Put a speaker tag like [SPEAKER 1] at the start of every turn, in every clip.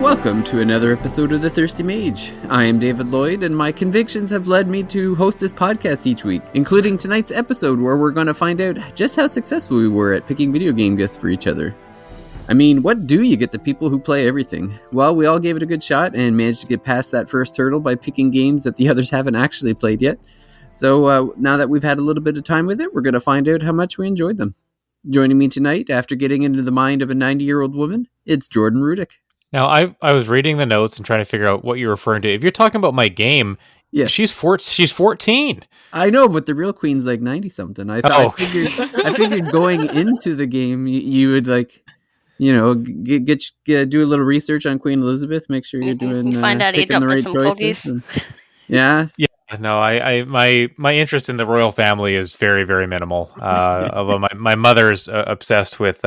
[SPEAKER 1] Welcome to another episode of The Thirsty Mage. I am David Lloyd, and my convictions have led me to host this podcast each week, including tonight's episode where we're going to find out just how successful we were at picking video game guests for each other. I mean, what do you get the people who play everything? Well, we all gave it a good shot and managed to get past that first hurdle by picking games that the others haven't actually played yet. So now that we've had a little bit of time with it, we're going to find out how much we enjoyed them. Joining me tonight, after getting into the mind of a 90-year-old woman, it's Jordan Rudick.
[SPEAKER 2] Now, I was reading the notes and trying to figure out what you're referring to. If you're talking about my game, yes. She's 14.
[SPEAKER 1] I know, but the real queen's like 90-something. I figured going into the game, you would like, you know, do a little research on Queen Elizabeth, make sure you're doing
[SPEAKER 3] find out
[SPEAKER 1] picking the right choices. And, yeah.
[SPEAKER 2] No, my interest in the royal family is very, very minimal. Although my mother's obsessed with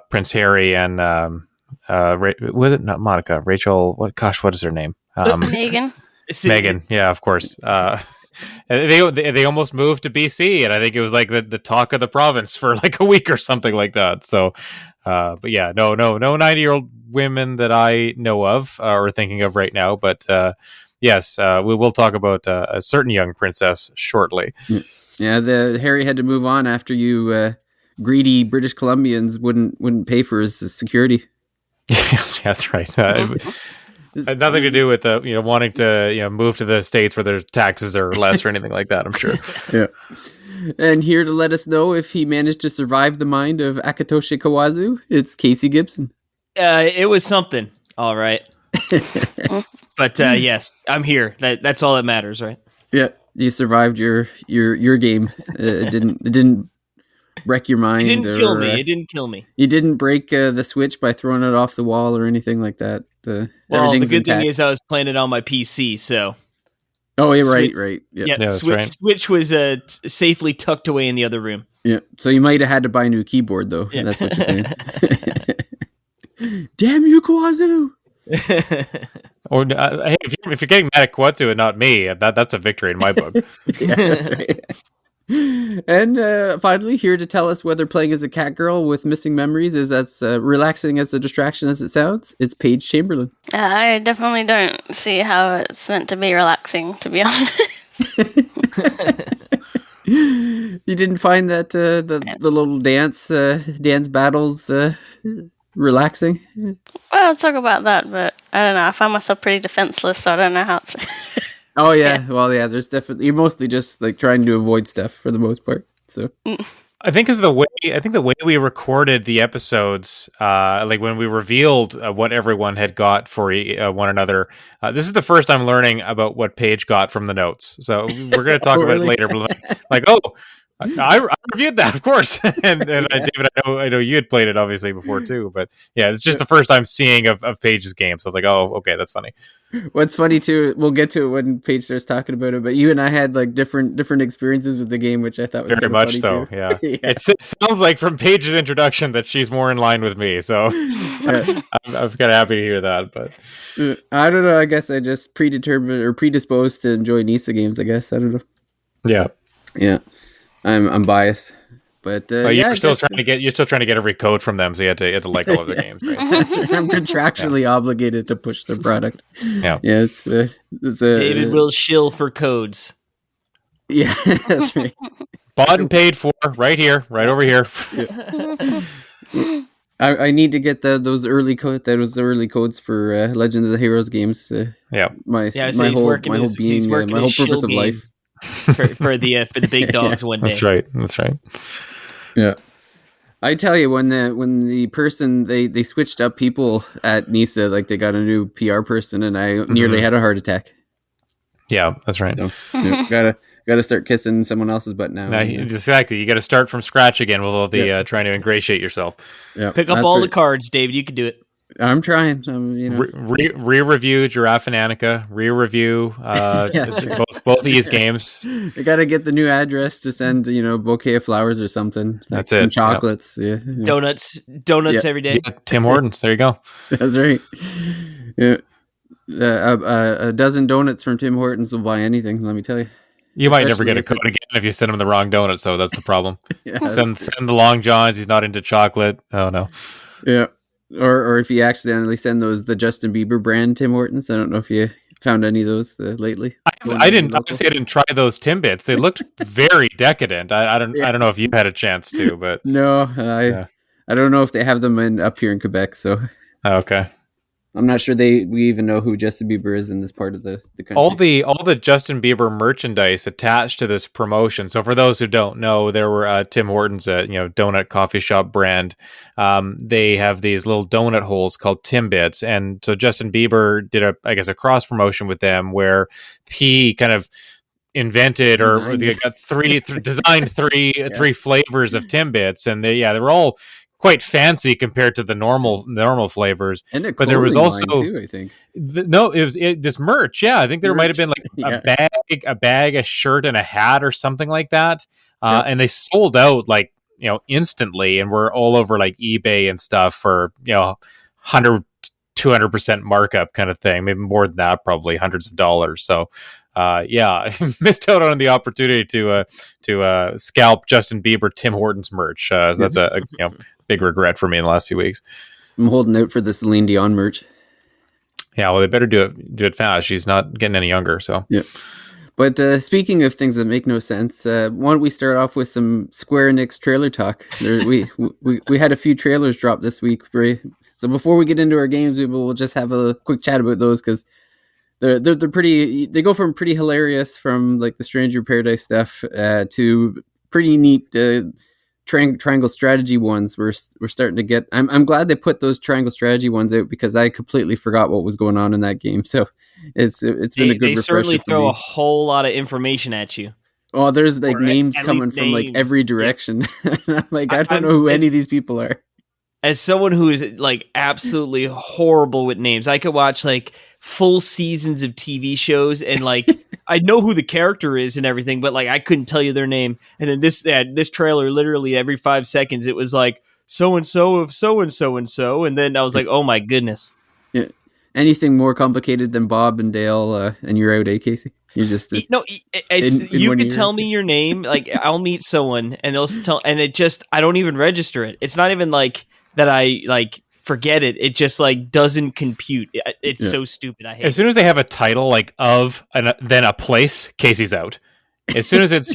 [SPEAKER 2] Prince Harry and was it not Monica? Rachel? What is her name?
[SPEAKER 3] Meghan.
[SPEAKER 2] Meghan, yeah, of course. They almost moved to BC, and I think it was like the talk of the province for like a week or something like that. So, but yeah, no 90-year-old women that I know of or thinking of right now. But yes, we will talk about a certain young princess shortly.
[SPEAKER 1] Yeah, Harry had to move on after you greedy British Columbians wouldn't pay for his security.
[SPEAKER 2] Yes, that's right. It had nothing to do with wanting to move to the States where their taxes are less or anything like that, I'm sure.
[SPEAKER 1] Yeah. And here to let us know if he managed to survive the mind of Akitoshi Kawazu, it's Casey Gibson.
[SPEAKER 4] It was something, all right. But yes, I'm here. That's all that matters, right?
[SPEAKER 1] Yeah, you survived your game. It didn't wreck your mind.
[SPEAKER 4] It didn't kill me.
[SPEAKER 1] You didn't break the Switch by throwing it off the wall or anything like that.
[SPEAKER 4] Well, the good thing is I was playing it on my PC, so.
[SPEAKER 1] Oh, yeah, right. Yeah,
[SPEAKER 4] Switch was safely tucked away in the other room.
[SPEAKER 1] Yeah, so you might have had to buy a new keyboard, though. Yeah. That's what you're saying. Damn you, Kawazu!
[SPEAKER 2] Or hey, if you're getting mad at Kawazu and not me, that's a victory in my book.
[SPEAKER 1] Yeah, that's right. And finally, here to tell us whether playing as a cat girl with missing memories is as relaxing as a distraction as it sounds, it's Paige Chamberlain.
[SPEAKER 3] I definitely don't see how it's meant to be relaxing, to be honest.
[SPEAKER 1] You didn't find that the little dance battles relaxing?
[SPEAKER 3] Well, I'll talk about that, but I don't know. I find myself pretty defenseless, so I don't know how to...
[SPEAKER 1] Oh yeah, well yeah. There's definitely you're mostly just like trying to avoid stuff for the most part. So
[SPEAKER 2] I think the way we recorded the episodes, like when we revealed what everyone had got for one another. This is the first I'm learning about what Paige got from the notes. So we're going to talk about it later. But I reviewed that, of course, and David, I know you had played it obviously before too, but yeah, it's just the first time seeing of Paige's game, so I was like, oh, okay, that's funny.
[SPEAKER 1] What's funny too, we'll get to it when Paige starts talking about it, but you and I had like different experiences with the game, which I thought was
[SPEAKER 2] very much so. Too. Yeah, yeah. It sounds like from Paige's introduction that she's more in line with me, so I'm kind of happy to hear that. But
[SPEAKER 1] I don't know. I guess I just predetermined or predisposed to enjoy Nisa games. I guess I don't know.
[SPEAKER 2] Yeah.
[SPEAKER 1] I'm biased, but
[SPEAKER 2] you're still trying to get every code from them, so you had to like all of their games. Right?
[SPEAKER 1] I'm contractually obligated to push their product.
[SPEAKER 2] Yeah.
[SPEAKER 1] It's
[SPEAKER 4] David will shill for codes.
[SPEAKER 1] Yeah, that's right.
[SPEAKER 2] Bought and paid for right here, right over here.
[SPEAKER 1] Yeah. I need to get those early codes for Legend of the Heroes games. My whole purpose of life.
[SPEAKER 4] for the big dogs one day.
[SPEAKER 2] That's right.
[SPEAKER 1] Yeah. I tell you, when the person they switched up people at Nisa, like they got a new PR person, and I nearly had a heart attack.
[SPEAKER 2] Yeah, that's right.
[SPEAKER 1] So, gotta start kissing someone else's butt now.
[SPEAKER 2] Exactly. You got to start from scratch again with all the trying to ingratiate yourself.
[SPEAKER 1] Yeah,
[SPEAKER 4] pick up all the cards, David. You can do it.
[SPEAKER 1] I'm trying.
[SPEAKER 2] Re-review Giraffe and Annika. Re-review both these games.
[SPEAKER 1] I gotta get the new address to send a bouquet of flowers or something.
[SPEAKER 2] That's
[SPEAKER 1] some
[SPEAKER 2] it.
[SPEAKER 1] Chocolates.
[SPEAKER 4] Yep. Yeah. Donuts every day.
[SPEAKER 2] Yeah, Tim Hortons. There you go.
[SPEAKER 1] That's right. Yeah. A dozen donuts from Tim Hortons will buy anything. Let me tell you.
[SPEAKER 2] You might never get a code again if you send him the wrong donut. So that's the problem. Send the Long Johns. He's not into chocolate. Oh no.
[SPEAKER 1] Yeah. or if you accidentally send the Justin Bieber brand Tim Hortons. I don't know if you found any of those lately.
[SPEAKER 2] I didn't. Obviously, I didn't try those Timbits. They looked very decadent. I don't.
[SPEAKER 1] Yeah.
[SPEAKER 2] I don't know if you had a chance to, but
[SPEAKER 1] No,
[SPEAKER 2] yeah.
[SPEAKER 1] I don't know if they have them up here in Quebec. So
[SPEAKER 2] Okay.
[SPEAKER 1] I'm not sure we even know who Justin Bieber is in this part of the country.
[SPEAKER 2] All the Justin Bieber merchandise attached to this promotion. So for those who don't know, there were Tim Hortons, donut coffee shop brand. They have these little donut holes called Timbits, and so Justin Bieber did a cross promotion with them where he kind of invented designed three flavors of Timbits, and they were all quite fancy compared to the normal flavors.
[SPEAKER 1] And
[SPEAKER 2] but there was also
[SPEAKER 1] too, I think
[SPEAKER 2] this merch. Yeah, I think there might have been like a bag, a shirt, and a hat or something like that. And they sold out instantly, and were all over like eBay and stuff for 100-200% markup kind of thing, maybe more than that, probably hundreds of dollars. So I missed out on the opportunity to scalp Justin Bieber Tim Hortons merch. So that's a big regret for me in the last few weeks.
[SPEAKER 1] I'm holding out for the Celine Dion merch.
[SPEAKER 2] Yeah, well, they better do it fast. She's not getting any younger, so.
[SPEAKER 1] Yeah. But speaking of things that make no sense, why don't we start off with some Square Enix trailer talk? We had a few trailers drop this week, Bray. So before we get into our games, we'll just have a quick chat about those because they're pretty. They go from pretty hilarious from like the Stranger Paradise stuff to pretty neat triangle strategy ones. We're starting to get. I'm glad they put those triangle strategy ones out because I completely forgot what was going on in that game. So it's been a good refresher. They
[SPEAKER 4] certainly throw a whole lot of information at you.
[SPEAKER 1] Oh, there's like names coming from like every direction. Yeah. I'm like, I don't know who any of these people are.
[SPEAKER 4] As someone who is like absolutely horrible with names, I could watch like full seasons of TV shows and like I know who the character is and everything, but like I couldn't tell you their name. And then this trailer, literally every 5 seconds, it was like so and so of so and so and so, and then I was like, oh my goodness.
[SPEAKER 1] Yeah, anything more complicated than Bob and Dale, and you're out, Casey? You're just
[SPEAKER 4] you could tell me your name, like I'll meet someone and they'll tell, and it just I don't even register it. It's not even like that I like forget it. It just like doesn't compute. It's so stupid. I hate it.
[SPEAKER 2] As soon as they have a title like of then a place, Casey's out. As soon as it's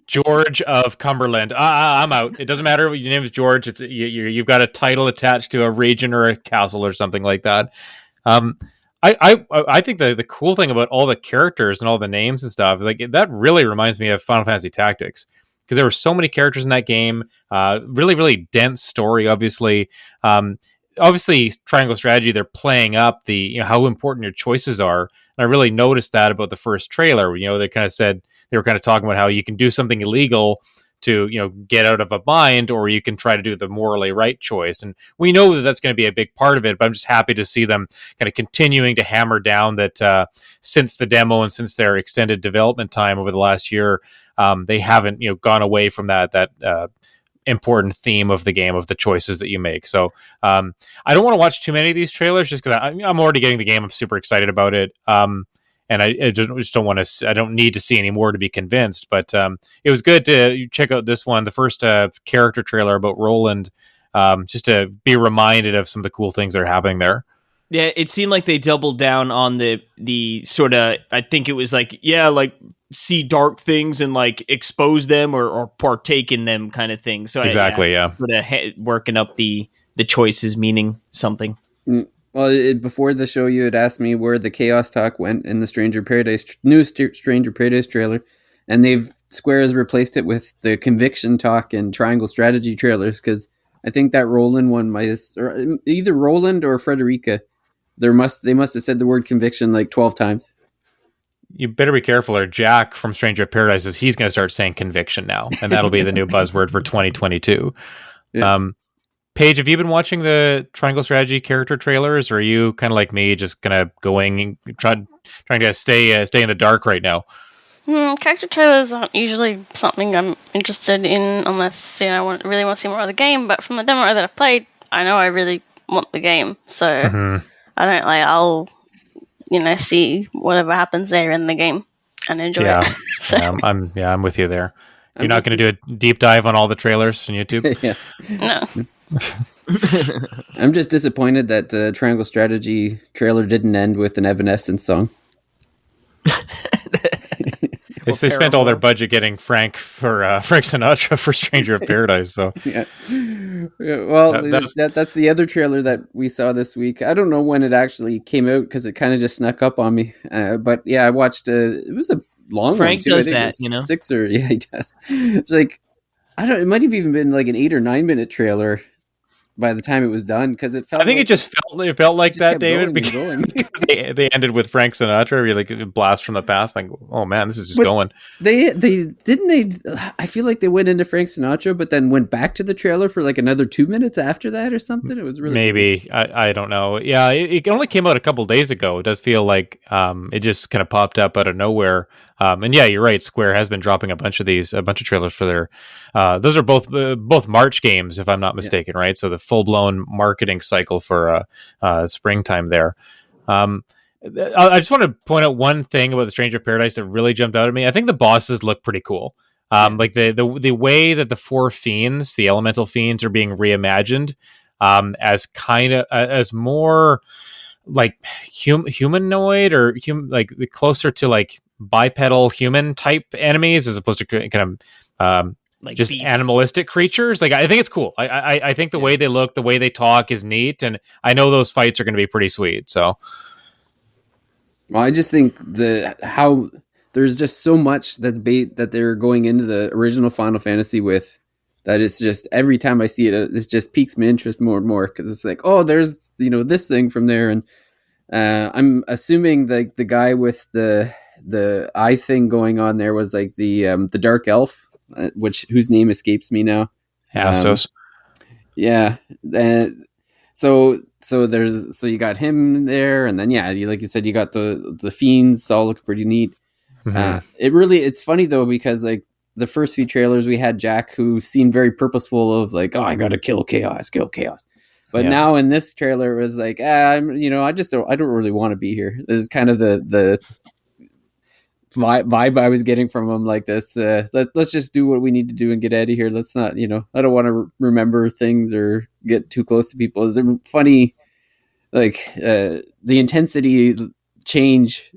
[SPEAKER 2] George of Cumberland, I'm out. It doesn't matter what your name is, George. It's you've got a title attached to a region or a castle or something like that. I think the cool thing about all the characters and all the names and stuff is like that really reminds me of Final Fantasy Tactics. Because there were so many characters in that game, really, really dense story. Obviously, Triangle Strategy, they're playing up the how important your choices are, and I really noticed that about the first trailer. They kind of said they were kind of talking about how you can do something illegal to get out of a bind, or you can try to do the morally right choice. And we know that that's going to be a big part of it. But I'm just happy to see them kind of continuing to hammer down that since the demo and since their extended development time over the last year. They haven't, gone away from that important theme of the game of the choices that you make. So I don't want to watch too many of these trailers just because I'm already getting the game. I'm super excited about it. And I just don't want to. I don't need to see any more to be convinced. But it was good to check out this one, the first character trailer about Roland, just to be reminded of some of the cool things that are happening there.
[SPEAKER 4] Yeah, it seemed like they doubled down on the sort of. I think it was like see dark things and like expose them or partake in them kind of thing. So
[SPEAKER 2] exactly,
[SPEAKER 4] sort of working up the choices meaning something.
[SPEAKER 1] Well, before the show, you had asked me where the Chaos Talk went in the new Stranger Paradise trailer, and Square has replaced it with the Conviction Talk and Triangle Strategy trailers because I think that Roland one or either Roland or Frederica. They must have said the word conviction like 12 times.
[SPEAKER 2] You better be careful, or Jack from Stranger Paradise he's going to start saying conviction now, and that'll be the new buzzword for 2022. Yeah. Paige, have you been watching the Triangle Strategy character trailers, or are you kind of like me, just kind of going trying to stay in the dark right now?
[SPEAKER 3] Character trailers aren't usually something I'm interested in unless I really want to see more of the game. But from the demo that I've played, I know I really want the game, so I don't I'll see whatever happens there in the game and enjoy it. So.
[SPEAKER 2] I'm with you there. You're not going to do a deep dive on all the trailers on YouTube?
[SPEAKER 1] Yeah.
[SPEAKER 3] No.
[SPEAKER 1] I'm just disappointed that the Triangle Strategy trailer didn't end with an Evanescence song.
[SPEAKER 2] They spent all their budget getting Frank Sinatra for Stranger of Paradise. So
[SPEAKER 1] Yeah. Well,
[SPEAKER 2] That-
[SPEAKER 1] that's the other trailer that we saw this week. I don't know when it actually came out because it kind of just snuck up on me. But yeah, I watched. It was a long
[SPEAKER 4] Frank
[SPEAKER 1] one too.
[SPEAKER 4] does
[SPEAKER 1] I think it
[SPEAKER 4] that,
[SPEAKER 1] was
[SPEAKER 4] you know?
[SPEAKER 1] 6 or yeah, he does. It's like I don't. It might have even been like an 8 or 9 minute trailer by the time it was done because it felt.
[SPEAKER 2] I think
[SPEAKER 1] like
[SPEAKER 2] it felt like
[SPEAKER 1] just
[SPEAKER 2] that,
[SPEAKER 1] kept
[SPEAKER 2] David,
[SPEAKER 1] going and
[SPEAKER 2] because
[SPEAKER 1] going.
[SPEAKER 2] they ended with Frank Sinatra. You're like a blast from the past. Like, oh man, this is just
[SPEAKER 1] But-
[SPEAKER 2] going.
[SPEAKER 1] They didn't they. I feel like they went into Frank Sinatra, but then went back to the trailer for like another 2 minutes after that or something. It was really
[SPEAKER 2] Maybe I don't know. Yeah, it only came out a couple days ago. It does feel like it just kind of popped up out of nowhere. And yeah, you're right. Square has been dropping a bunch of trailers for their. Those are both March games, if I'm not mistaken, right? So the full blown marketing cycle for springtime there. I just want to point out one thing about the Stranger of Paradise that really jumped out at me. I think the bosses look pretty cool. Like the way that the 4 fiends, the elemental fiends, are being reimagined as more like humanoid or like closer to like bipedal human type enemies as opposed to kind of
[SPEAKER 4] Like
[SPEAKER 2] just
[SPEAKER 4] beasts.
[SPEAKER 2] animalistic creatures. Like I think it's cool. I think the way they look, the way they talk is neat, and I know those fights are going to be pretty sweet. So.
[SPEAKER 1] Well, I just think how there's just so much that's bait that they're going into the original Final Fantasy with that it's just every time I see it, it just piques my interest more and more because it's like, oh, there's this thing from there, and I'm assuming the guy with the eye thing going on there was like the dark elf, whose name escapes me now.
[SPEAKER 2] Astos.
[SPEAKER 1] Yeah. So you got him there, and then like you said, you got the fiends all look pretty neat.
[SPEAKER 2] Mhm.
[SPEAKER 1] It's funny though because like the first few trailers we had Jack who seemed very purposeful of like, oh, I gotta kill chaos. But
[SPEAKER 2] Yeah.
[SPEAKER 1] now in this trailer it was like, I don't really want to be here. This is kind of the vibe I was getting from him, like this. Let's just do what we need to do and get out of here. Let's not, I don't want to remember things or get too close to people. Is it funny? Like the intensity change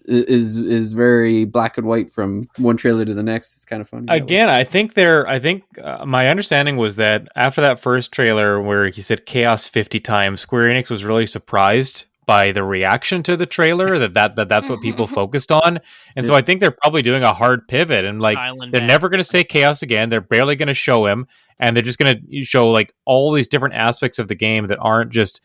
[SPEAKER 1] is very black and white from one trailer to the next. It's kind of funny.
[SPEAKER 2] Again, I think my understanding was that after that first trailer where he said chaos 50 times, Square Enix was really surprised by the reaction to the trailer that's what people focused on. And so I think they're probably doing a hard pivot and like
[SPEAKER 4] Island
[SPEAKER 2] they're
[SPEAKER 4] back.
[SPEAKER 2] never going to say chaos again. They're barely going to show him, and they're just going to show like all these different aspects of the game that aren't just,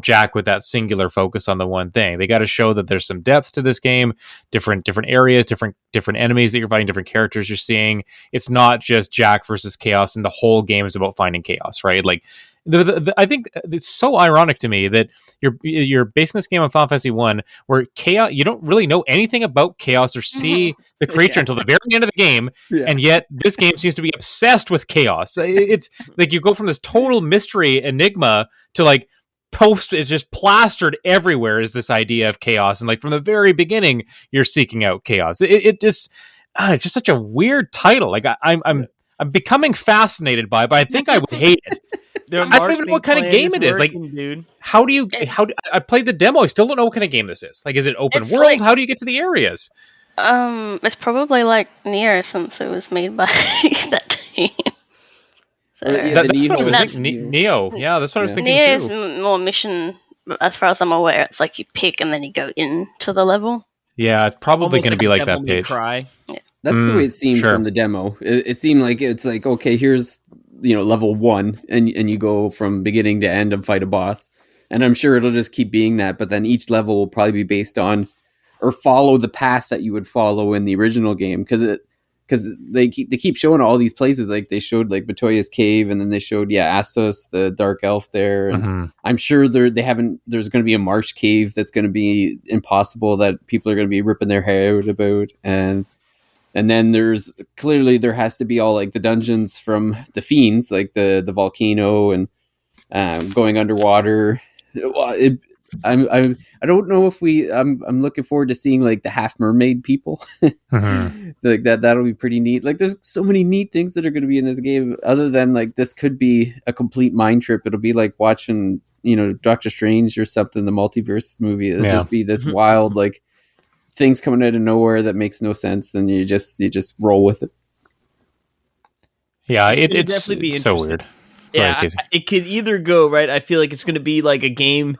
[SPEAKER 2] Jack with that singular focus on the one thing. They got to show that there's some depth to this game, different areas, different enemies that you're fighting, different characters you're seeing. It's not just Jack versus chaos and the whole game is about finding chaos, right? Like I think it's so ironic to me that you're basing this game on Final Fantasy 1 where chaos, you don't really know anything about chaos or see the creature until the very end of the game, and yet this game seems to be obsessed with chaos. It's like you go from this total mystery enigma to like it's just plastered everywhere is this idea of chaos, and like from the very beginning you're seeking out chaos. It's just such a weird title. Like I'm becoming fascinated by it, but I think I would hate it.
[SPEAKER 4] Their
[SPEAKER 2] I don't even know what kind of
[SPEAKER 4] marketing
[SPEAKER 2] game
[SPEAKER 4] plan
[SPEAKER 2] it is. Like,
[SPEAKER 4] working, dude.
[SPEAKER 2] I played the demo. I still don't know what kind of game this is. Like, is it open
[SPEAKER 3] It's
[SPEAKER 2] world?
[SPEAKER 3] like-
[SPEAKER 2] How do you get to the areas?
[SPEAKER 3] It's probably like Nier since it was made by that team. So
[SPEAKER 1] Yeah,
[SPEAKER 2] That's what I was
[SPEAKER 3] That's-
[SPEAKER 2] thinking. Neo. Yeah, that's what I was thinking
[SPEAKER 3] Nier is
[SPEAKER 2] too.
[SPEAKER 3] more mission, as far as I'm aware. It's like you pick and then you go into the level.
[SPEAKER 2] Yeah, it's probably
[SPEAKER 4] Almost
[SPEAKER 2] going to be like
[SPEAKER 4] Devil
[SPEAKER 2] that
[SPEAKER 4] May
[SPEAKER 2] page.
[SPEAKER 4] Cry.
[SPEAKER 1] That's the way it seemed
[SPEAKER 2] sure.
[SPEAKER 1] from the demo. It seemed like it's like, okay, here's level 1, and you go from beginning to end and fight a boss. And I'm sure it'll just keep being that, but then each level will probably be based on or follow the path that you would follow in the original game, because they keep showing all these places. Like they showed like Batoya's cave, and then they showed Astos, the dark elf there, and
[SPEAKER 2] Mhm.
[SPEAKER 1] I'm sure there's going to be a March cave that's going to be impossible that people are going to be ripping their hair out about, and then there has to be all like the dungeons from the fiends, like the volcano and going underwater. I don't know if I'm looking forward to seeing like the half mermaid people. Like that'll be pretty neat. Like there's so many neat things that are going to be in this game. Other than like this could be a complete mind trip. It'll be like watching Doctor Strange or something, the multiverse movie. It'll just be this wild like things coming out of nowhere that makes no sense, and you just roll with it.
[SPEAKER 2] Yeah, it's
[SPEAKER 4] definitely be
[SPEAKER 2] so weird.
[SPEAKER 4] Yeah, it could either go right. I feel like it's going to be like a game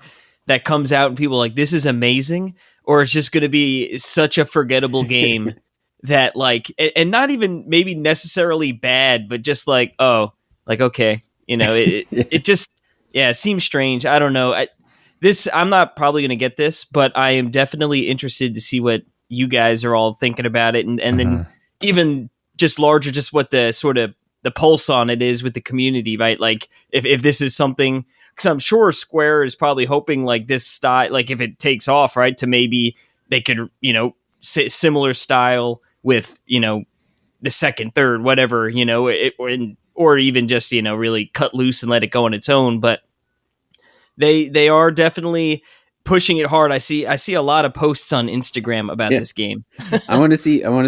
[SPEAKER 4] that comes out and people are like, this is amazing, or it's just going to be such a forgettable game that like, and not even maybe necessarily bad, but just like, oh, like, okay, it just, it seems strange. I don't know. I'm not probably going to get this, but I am definitely interested to see what you guys are all thinking about it. And then even just larger, just what the sort of the pulse on it is with the community, right? Like if this is something, because I'm sure Square is probably hoping like this style, like if it takes off, right, to maybe they could, similar style with, the second, third, whatever, or even just, really cut loose and let it go on its own. But they are definitely pushing it hard. I see a lot of posts on Instagram about this game.
[SPEAKER 1] I want to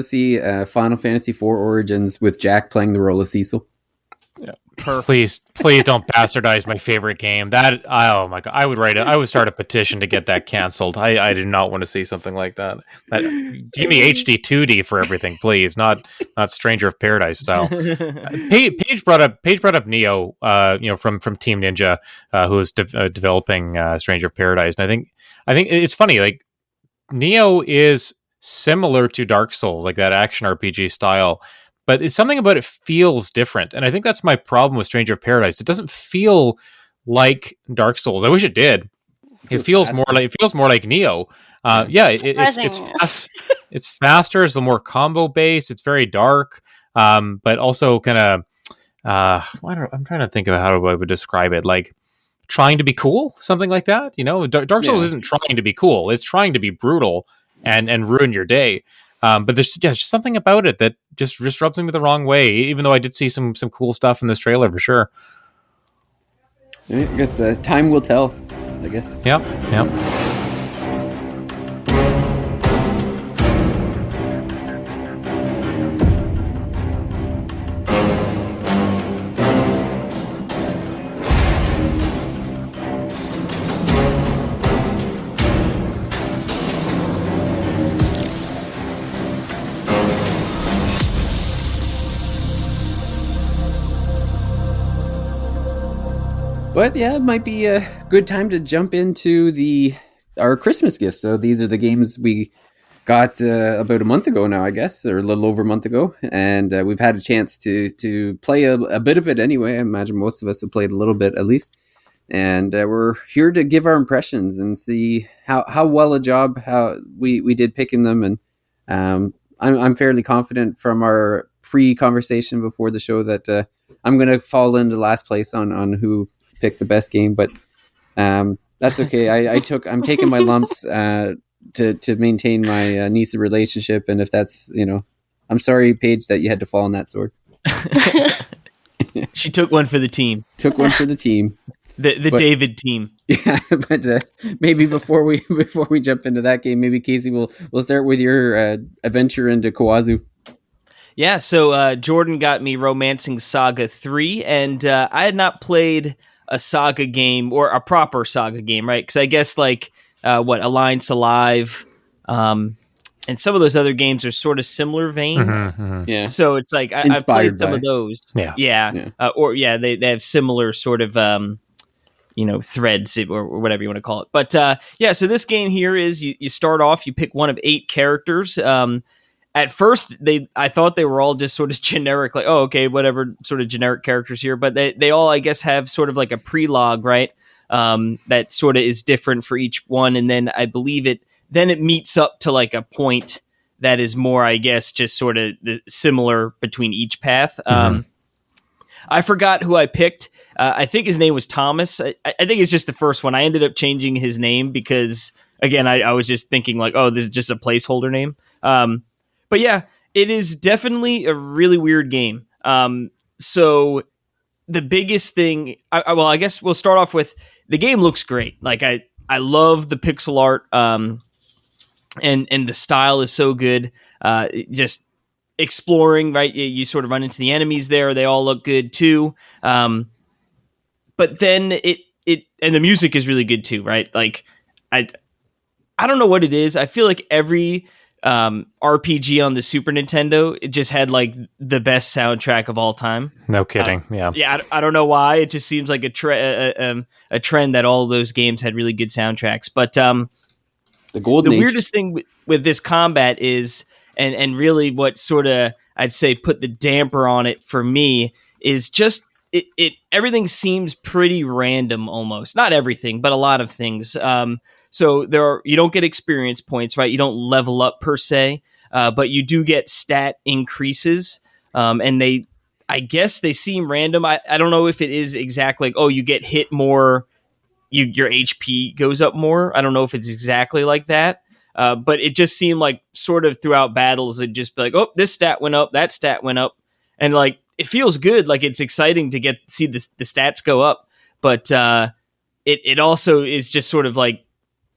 [SPEAKER 1] see Final Fantasy IV Origins with Jack playing the role of Cecil.
[SPEAKER 2] Yeah. Please don't bastardize my favorite game. Oh my god, I would start a petition to get that canceled. I do not want to see something like that. Give me HD 2D for everything, please. Not Stranger of Paradise style. Paige brought up Neo, from Team Ninja, who is developing Stranger of Paradise, and I think it's funny. Like Neo is similar to Dark Souls, like that action RPG style. But it's something about it feels different. And I think that's my problem with Stranger of Paradise. It doesn't feel like Dark Souls. I wish it did. It feels more like Neo. It's fast. It's faster. It's a more combo based. It's very dark. But also kind of I'm trying to think of how I would describe it. Like trying to be cool, something like that. Dark Souls isn't trying to be cool. It's trying to be brutal and ruin your day. But there's just something about it that just rubs me the wrong way, even though I did see some cool stuff in this trailer for sure.
[SPEAKER 1] I guess time will tell, I guess.
[SPEAKER 2] Yep.
[SPEAKER 1] But yeah, it might be a good time to jump into our Christmas gifts. So these are the games we got about a month ago now, I guess, or a little over a month ago, and we've had a chance to play a bit of it anyway. I imagine most of us have played a little bit at least, and we're here to give our impressions and see how well a job how we did picking them. And I'm fairly confident from our pre-conversation before the show that I'm going to fall into last place on who picked the best game, but that's okay. I'm taking my lumps to maintain my Nisa relationship, and if that's I'm sorry, Paige, that you had to fall on that sword.
[SPEAKER 4] She took one for the team. The David team.
[SPEAKER 1] Yeah, but maybe before we jump into that game, maybe Casey we'll start with your adventure into Kawazu.
[SPEAKER 4] Yeah, so Jordan got me Romancing Saga 3, and I had not played a Saga game or a proper Saga game, right? Because I guess like Alliance Alive and some of those other games are sort of similar vein.
[SPEAKER 1] Yeah.
[SPEAKER 4] So it's like I've played some of those. Yeah. They have similar sort of threads or whatever you want to call it. But so this game here is you start off, you pick one of 8 characters. At first, I thought they were all just sort of generic, like, oh, okay, whatever sort of generic characters here. But they all, I guess, have sort of like a prelogue, right? That sort of is different for each one. And then I believe it meets up to like a point that is more, I guess, just sort of similar between each path. I forgot who I picked. I think his name was Thomas. I think it's just the first one. I ended up changing his name because, again, I was just thinking like, oh, this is just a placeholder name. But yeah, it is definitely a really weird game. So the biggest thing, I guess we'll start off with the game looks great. Like I I love the pixel art, and the style is so good. Just exploring, right? You sort of run into the enemies there; they all look good too. But then it and the music is really good too, right? Like I don't know what it is. I feel like every RPG on the Super Nintendo, it just had like the best soundtrack of all time.
[SPEAKER 2] No kidding.
[SPEAKER 4] Yeah, I don't know why. It just seems like a trend that all of those games had really good soundtracks. But
[SPEAKER 1] The golden
[SPEAKER 4] the
[SPEAKER 1] age.
[SPEAKER 4] weirdest thing with this combat is, and really what sort of I'd say put the damper on it for me is just it everything seems pretty random almost. Not everything, but a lot of things. So you don't get experience points, right? You don't level up per se, but you do get stat increases, and I guess they seem random. I don't know if it is exactly like, oh, you get hit more, your HP goes up more. I don't know if it's exactly like that, but it just seemed like sort of throughout battles, it'd just be like, oh, this stat went up, that stat went up, and like it feels good, like it's exciting to see the stats go up, but it also is just sort of like,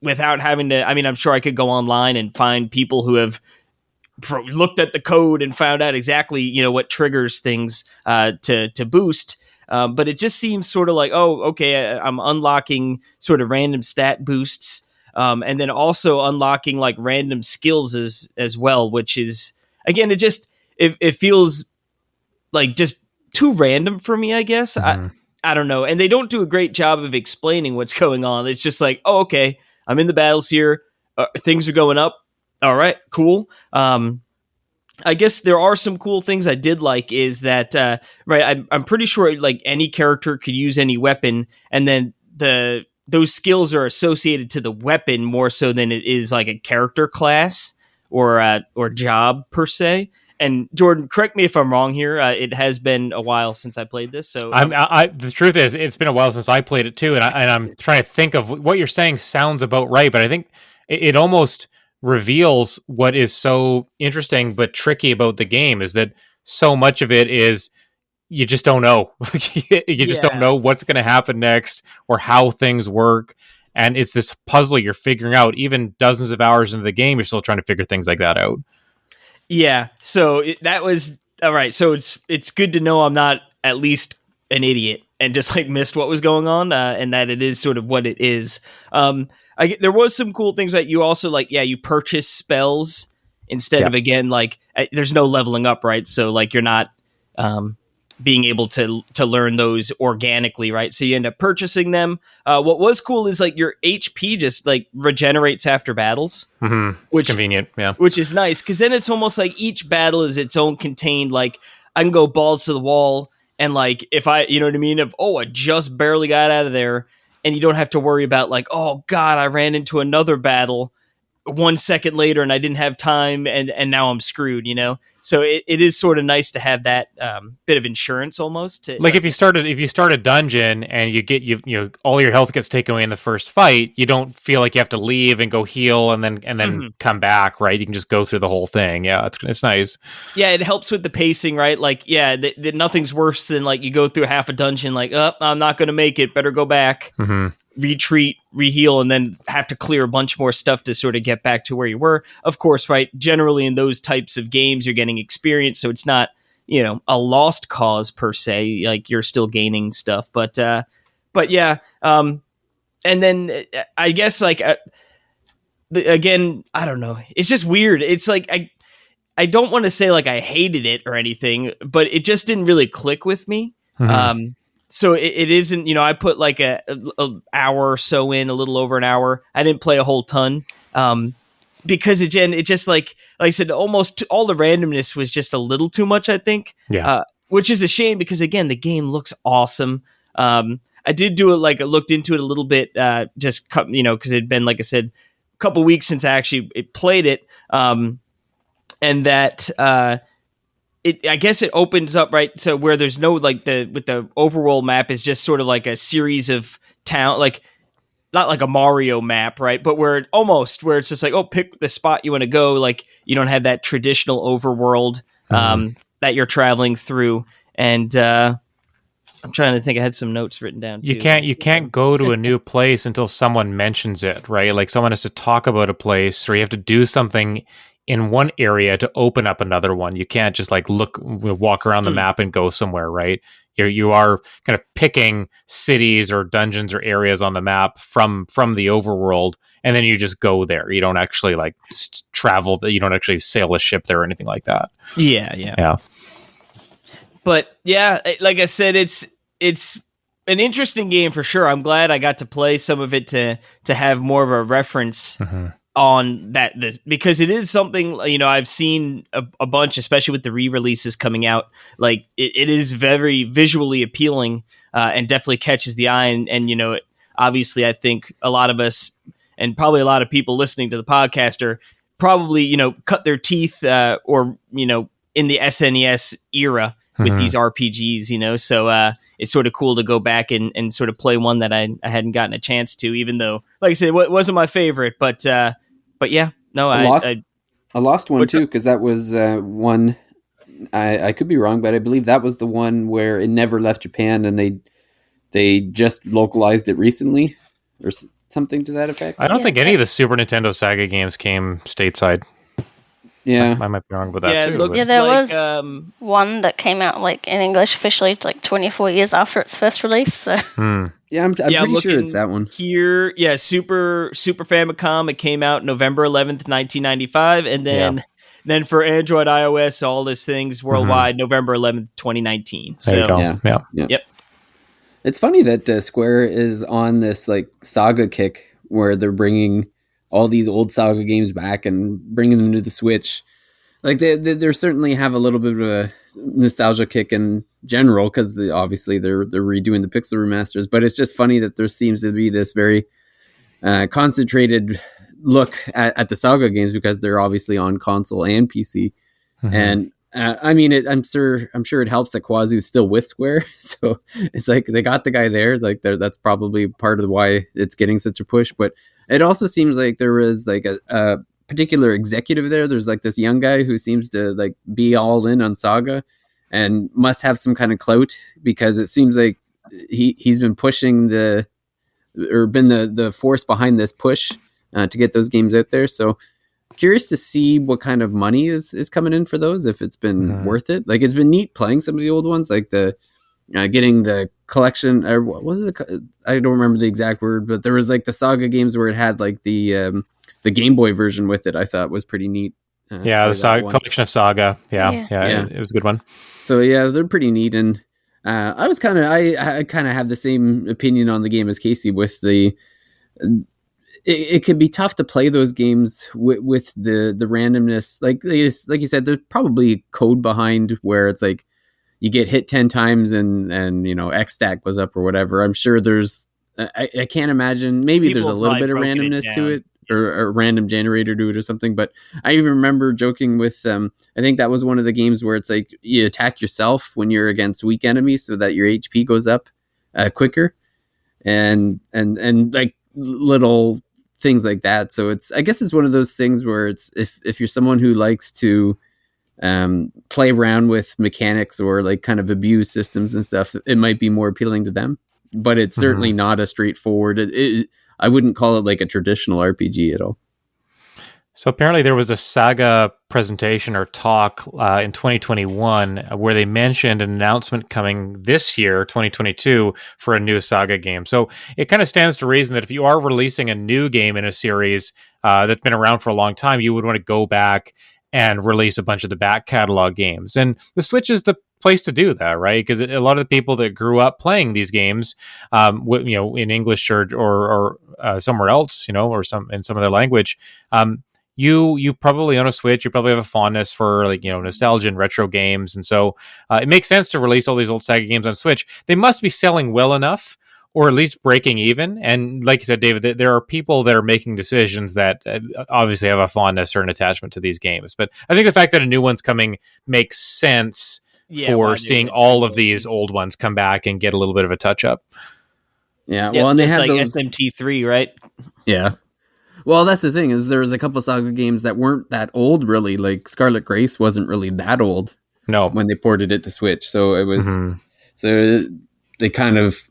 [SPEAKER 4] without having to, I mean, I'm sure I could go online and find people who have looked at the code and found out exactly, what triggers things to boost. But it just seems sort of like, oh, okay, I'm unlocking sort of random stat boosts, and then also unlocking like random skills as well, which is, again, it feels like just too random for me, I guess.
[SPEAKER 2] Mm-hmm.
[SPEAKER 4] I don't know. And they don't do a great job of explaining what's going on. It's just like, oh, okay, I'm in the battles here. Things are going up. All right, cool. I guess there are some cool things I did like is that, right, I'm pretty sure like any character could use any weapon, and then those skills are associated to the weapon more so than it is like a character class or job per se. And Jordan, correct me if I'm wrong here. It has been a while since I played this, so
[SPEAKER 2] The truth is, it's been a while since I played it too, and I'm trying to think of what you're saying sounds about right, but I think it almost reveals what is so interesting but tricky about the game is that so much of it is you just don't know. You just don't know what's going to happen next or how things work, and it's this puzzle you're figuring out. Even dozens of hours into the game, you're still trying to figure things like that out.
[SPEAKER 4] Yeah, so that was all right. So it's good to know I'm not at least an idiot and just like missed what was going on, and that it is sort of what it is. There was some cool things that you also like. Yeah, you purchase spells instead of, again, like there's no leveling up, right? So like you're not being able to learn those organically, right? So you end up purchasing them. What was cool is like your HP just like regenerates after battles,
[SPEAKER 2] It's convenient, yeah.
[SPEAKER 4] which is nice because then it's almost like each battle is its own contained. Like I can go balls to the wall, and like if I, you know what I mean, I just barely got out of there, and you don't have to worry about like, oh God, I ran into another battle 1 second later and I didn't have time, and now I'm screwed, So it is sort of nice to have that bit of insurance almost.
[SPEAKER 2] Like if you start a dungeon and you all your health gets taken away in the first fight, you don't feel like you have to leave and go heal and then come back, right? You can just go through the whole thing. Yeah, it's nice.
[SPEAKER 4] Yeah, it helps with the pacing, right? Like, yeah, nothing's worse than like you go through half a dungeon, like, oh, I'm not going to make it, better go back. Retreat, reheal, and then have to clear a bunch more stuff to sort of get back to where you were. Of course, right? Generally in those types of games, you're getting experience, so it's not, a lost cause per se. Like you're still gaining stuff, but yeah. And then I guess like again, I don't know. It's just weird. It's like I don't want to say like I hated it or anything, but it just didn't really click with me. So it isn't, I put like a hour or so in, a little over an hour. I didn't play a whole ton because again, it just like I said, almost all the randomness was just a little too much, I think.
[SPEAKER 2] Yeah.
[SPEAKER 4] Which is a shame because again, the game looks awesome. I did do it, like I looked into it a little bit, just because it had been, like I said, a couple weeks since I actually played it, and that. I guess it opens up right to where there's no like with the overworld map is just sort of like a series of town, like not like a Mario map, right? But where it's just like, oh, pick the spot you want to go. Like you don't have that traditional overworld that you're traveling through. And I'm trying to think. I had some notes written down too.
[SPEAKER 2] You can't go to a new place until someone mentions it, right? Like someone has to talk about a place, or you have to do something in one area to open up another one. You can't just like walk around the map and go somewhere, right? You are kind of picking cities or dungeons or areas on the map from the overworld, and then you just go there. You don't actually like travel. You don't actually sail a ship there or anything like that.
[SPEAKER 4] Yeah. But yeah, like I said, it's an interesting game for sure. I'm glad I got to play some of it to have more of a reference on this, because it is something, you know, I've seen a bunch, especially with the re-releases coming out. Like it is very visually appealing and definitely catches the eye. And you know, obviously, I think a lot of us and probably a lot of people listening to the podcast are probably, you know, cut their teeth or, you know, in the SNES era with these RPGs, you know, so it's sort of cool to go back and sort of play one that I hadn't gotten a chance to, even though, like I said, it wasn't my favorite, but yeah, no,
[SPEAKER 1] I lost one too, because that was one, I could be wrong, but I believe that was the one where it never left Japan, and they just localized it recently, or something to that effect.
[SPEAKER 2] I don't think any of the Super Nintendo Saga games came stateside.
[SPEAKER 1] Yeah,
[SPEAKER 2] I might be wrong about that
[SPEAKER 4] yeah,
[SPEAKER 2] too.
[SPEAKER 4] it looks
[SPEAKER 3] Yeah, there
[SPEAKER 4] like,
[SPEAKER 3] was one that came out like in English officially like 24 years after its first release. So
[SPEAKER 1] yeah, I'm pretty sure it's that one.
[SPEAKER 4] Here, yeah, Super Famicom. It came out November 11th, 1995, and then for Android, iOS, all these things worldwide, November 11th, 2019.
[SPEAKER 2] There you go.
[SPEAKER 1] Yeah.
[SPEAKER 4] Yep.
[SPEAKER 1] It's funny that Square is on this like Saga kick where they're bringing all these old Saga games back and bringing them to the Switch. Like they certainly have a little bit of a nostalgia kick in general, because obviously they're redoing the Pixel remasters. But it's just funny that there seems to be this very concentrated look at the Saga games, because they're obviously on console and PC. And I mean, I'm sure it helps that Quazu's still with Square, so it's like they got the guy there. Like that's probably part of why it's getting such a push. But it also seems like there was like a particular executive there. There's like this young guy who seems to like be all in on Saga, and must have some kind of clout, because it seems like he's been pushing been the force behind this push to get those games out there. So curious to see what kind of money is coming in for those, if it's been worth it. Like, it's been neat playing some of the old ones, like the getting the collection, or what was it? I don't remember the exact word, but there was like the Saga games where it had like the Game Boy version with it. I thought was pretty neat.
[SPEAKER 2] The Saga collection of Saga. Yeah. It was a good one.
[SPEAKER 1] So yeah, they're pretty neat. And I kind of have the same opinion on the game as Casey with the. It can be tough to play those games with the randomness. Like you said, there's probably code behind where it's like you get hit 10 times and you know, X stack goes up or whatever. I'm sure there's, I can't imagine, maybe there's a little bit of randomness to it, or a random generator to it or something. But I even remember joking with, I think that was one of the games where it's like you attack yourself when you're against weak enemies so that your HP goes up quicker, and like little things like that. So I guess it's one of those things where it's, if you're someone who likes to play around with mechanics or like kind of abuse systems and stuff, it might be more appealing to them. But it's certainly not a straightforward. I wouldn't call it like a traditional RPG at all.
[SPEAKER 2] So apparently there was a Saga presentation or talk in 2021 where they mentioned an announcement coming this year, 2022, for a new Saga game. So it kind of stands to reason that if you are releasing a new game in a series that's been around for a long time, you would want to go back and release a bunch of the back catalog games. And the Switch is the place to do that, right? Because a lot of the people that grew up playing these games, in English or somewhere else, or in some other language, you probably own a Switch. You probably have a fondness for nostalgia and retro games, and so it makes sense to release all these old Saga games on Switch. They must be selling well enough, or at least breaking even. And like you said, David, there are people that are making decisions that obviously have a fondness or an attachment to these games. But I think the fact that a new one's coming makes sense for seeing all of these old ones come back and get a little bit of a touch up.
[SPEAKER 1] Yeah, well, and they had
[SPEAKER 4] like
[SPEAKER 1] those
[SPEAKER 4] SMT3, right?
[SPEAKER 1] Yeah. Well, that's the thing, is there was a couple of Saga games that weren't that old, really. Like Scarlet Grace wasn't really that old.
[SPEAKER 2] No,
[SPEAKER 1] when they ported it to Switch, so it was so they kind of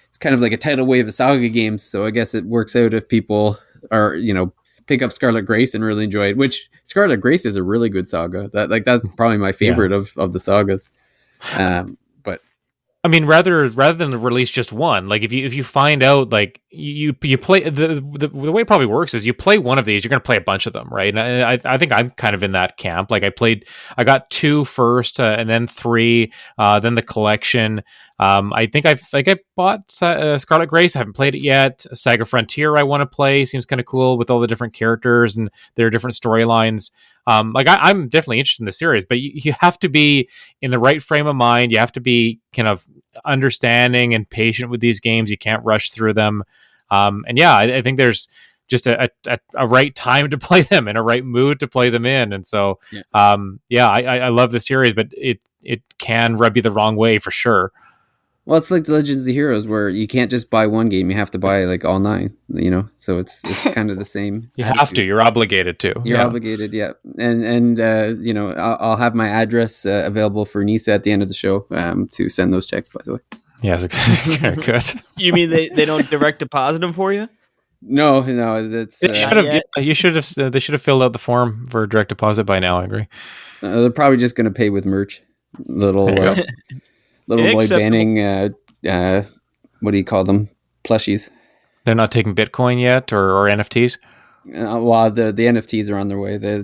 [SPEAKER 1] it's kind of like a tidal wave of Saga games. So I guess it works out if people are pick up Scarlet Grace and really enjoy it. Which Scarlet Grace is a really good saga. That's probably my favorite of the sagas. But
[SPEAKER 2] I mean, rather than release just one, like if you find out, like you play the way it probably works is you play one of these, you're going to play a bunch of them, right? And I think I'm kind of in that camp. Like I got 2 first, and then 3, then the collection. I think I bought Scarlet Grace. I haven't played it yet. Saga Frontier I want to play. Seems kind of cool with all the different characters and their different storylines. I'm definitely interested in the series, but you have to be in the right frame of mind. You have to be kind of understanding and patient with these games. You can't rush through them. And yeah, I think there's just a right time to play them and a right mood to play them in. And so, I love the series, but it can rub you the wrong way for sure.
[SPEAKER 1] Well, it's like the Legends of Heroes, where you can't just buy one game; you have to buy like all 9. So it's kind of the same.
[SPEAKER 2] You have to. You're obligated to.
[SPEAKER 1] You're obligated, yeah. And I'll have my address available for Nisa at the end of the show to send those checks. By the way.
[SPEAKER 2] Yes, exactly. Good.
[SPEAKER 4] You mean they don't direct deposit them for you?
[SPEAKER 1] No, that's
[SPEAKER 2] they should have. You should have. They should have filled out the form for direct deposit by now. I agree.
[SPEAKER 1] They're probably just going to pay with merch. Little Lloyd Banning, what do you call them? Plushies.
[SPEAKER 2] They're not taking Bitcoin yet or NFTs?
[SPEAKER 1] Well, the NFTs are on their way. They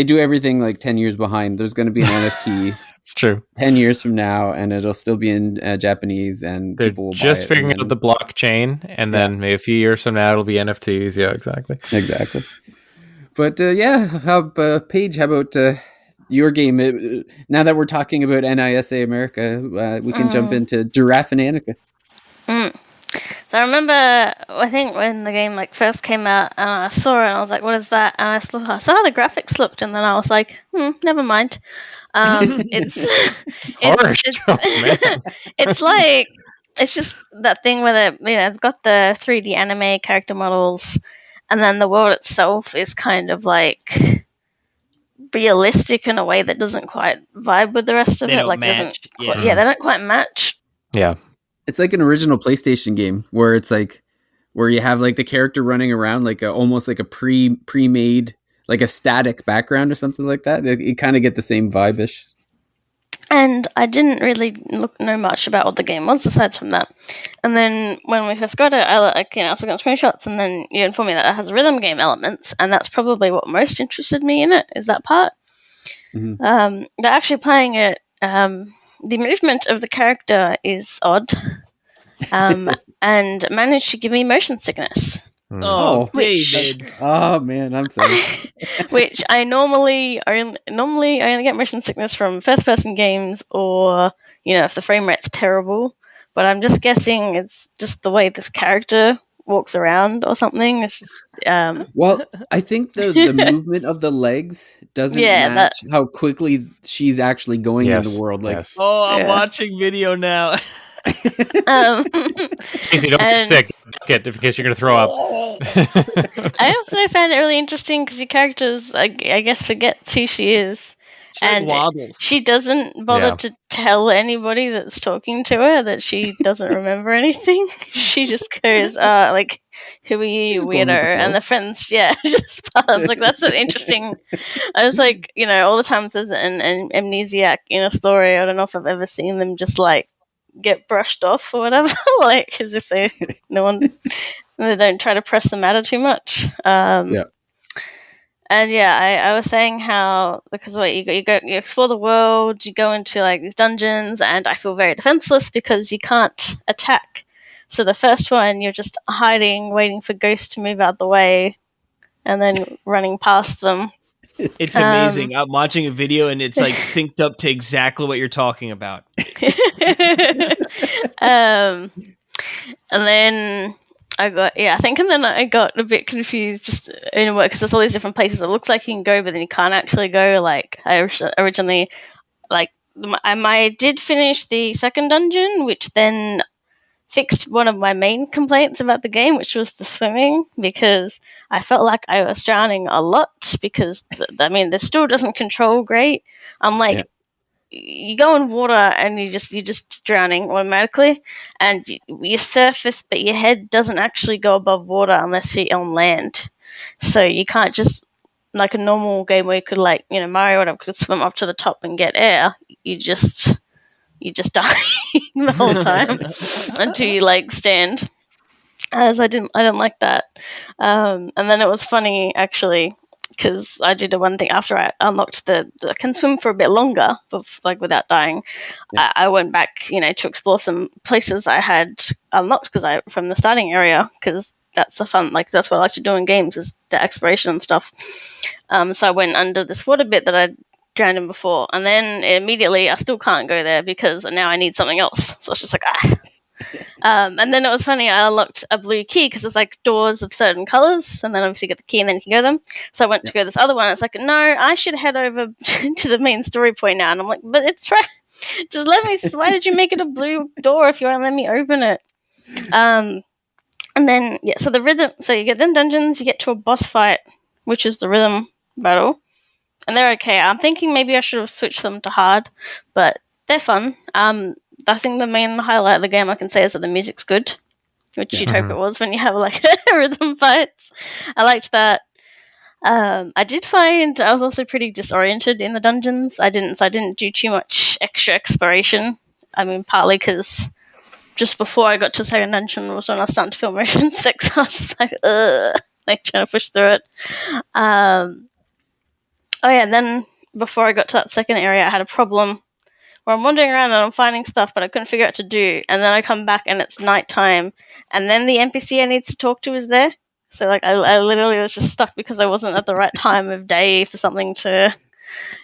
[SPEAKER 1] do everything like 10 years behind. There's going to be an NFT.
[SPEAKER 2] It's true.
[SPEAKER 1] 10 years from now, and it'll still be in Japanese, and
[SPEAKER 2] they're
[SPEAKER 1] people will
[SPEAKER 2] just
[SPEAKER 1] buy it,
[SPEAKER 2] figuring out the blockchain, and then maybe a few years from now, it'll be NFTs. Yeah, exactly.
[SPEAKER 1] But Paige, how about your game? Now that we're talking about NISA America, we can jump into Giraffe and Annika.
[SPEAKER 3] So I remember, I think when the game first came out, and I saw it, and I was like, "What is that?" And I saw how the graphics looked, and then I was like, "Never mind." It's just that thing where they've got the 3D anime character models, and then the world itself is kind of like realistic in a way that doesn't quite vibe with the rest of it.
[SPEAKER 4] Don't match.
[SPEAKER 3] They don't quite match.
[SPEAKER 2] Yeah.
[SPEAKER 1] It's like an original PlayStation game where it's like where you have like the character running around like almost like a pre-made like a static background or something like that. You kind of get the same vibe-ish.
[SPEAKER 3] And I didn't really know much about what the game was aside from that. And then when we first got it, I also got screenshots, and then you informed me that it has rhythm game elements, and that's probably what most interested me in it, is that part.
[SPEAKER 1] Mm-hmm.
[SPEAKER 3] But actually playing it, the movement of the character is odd, and managed to give me motion sickness.
[SPEAKER 4] Oh, David!
[SPEAKER 1] Oh man, I'm sorry.
[SPEAKER 3] Which I normally only get motion sickness from first-person games, or if the frame rate's terrible. But I'm just guessing it's just the way this character walks around or something.
[SPEAKER 1] Well, I think the movement of the legs doesn't match how quickly she's actually going in the world.
[SPEAKER 4] I'm watching video now.
[SPEAKER 2] Casey, don't get sick. In case you're going to throw up.
[SPEAKER 3] I also found it really interesting because your characters, I guess, forgets who she is.
[SPEAKER 4] And waddles.
[SPEAKER 3] She doesn't bother to tell anybody that's talking to her that she doesn't remember anything. She just goes, who are you, weirdo? And the friends, just pass. Like, that's an interesting... I was like, all the times there's an amnesiac in a story, I don't know if I've ever seen them just, get brushed off or whatever, as if they don't try to press the matter too much. And I was saying how, because you explore the world, you go into these dungeons, and I feel very defenseless because you can't attack. So the first one, you're just hiding, waiting for ghosts to move out the way, and then running past them.
[SPEAKER 4] It's amazing. I'm watching a video and it's synced up to exactly what you're talking about.
[SPEAKER 3] And then I got a bit confused just in work because there's all these different places it looks like you can go, but then you can't actually go. I originally, I did finish the second dungeon, which then fixed one of my main complaints about the game, which was the swimming, because I felt like I was drowning a lot because, this still doesn't control great. I'm you go in water and you're just drowning automatically, and you surface, but your head doesn't actually go above water unless you're on land. So you can't just, like a normal game where you could, like, Mario or whatever, could swim up to the top and get air. You just die the whole time until you like stand. As I didn't like that. And then it was funny actually, because I did one thing after I unlocked I can swim for a bit longer, like without dying.
[SPEAKER 1] Yeah.
[SPEAKER 3] I went back, to explore some places I had unlocked from the starting area, because that's the fun, like that's what I like to do in games, is the exploration and stuff. So I went under this water bit that I'd drowned in before, and then immediately I still can't go there because now I need something else. So it's just like and then it was funny, I unlocked a blue key because it's like doors of certain colors, and then obviously you get the key and then you can go them. So I went to go this other one, and it's like, no, I should head over to the main story point now. And I'm like, but it's right, just let me, why did you make it a blue door if you won't let me open it? And then so the rhythm, so you get them dungeons, you get to a boss fight, which is the rhythm battle, and they're okay. I'm thinking maybe I should have switched them to hard, but they're fun. I think the main highlight of the game I can say is that the music's good, which you'd hope it was when you have like rhythm fights. I liked that. I did find I was also pretty disoriented in the dungeons. I didn't do too much extra exploration. I mean, partly because just before I got to the second dungeon was when I was starting to feel motion sick, so I was just like trying to push through it. Then before I got to that second area, I had a problem where I'm wandering around and I'm finding stuff, but I couldn't figure out what to do. And then I come back and it's nighttime, and then the NPC I need to talk to is there. So like I literally was just stuck because I wasn't at the right time of day for something to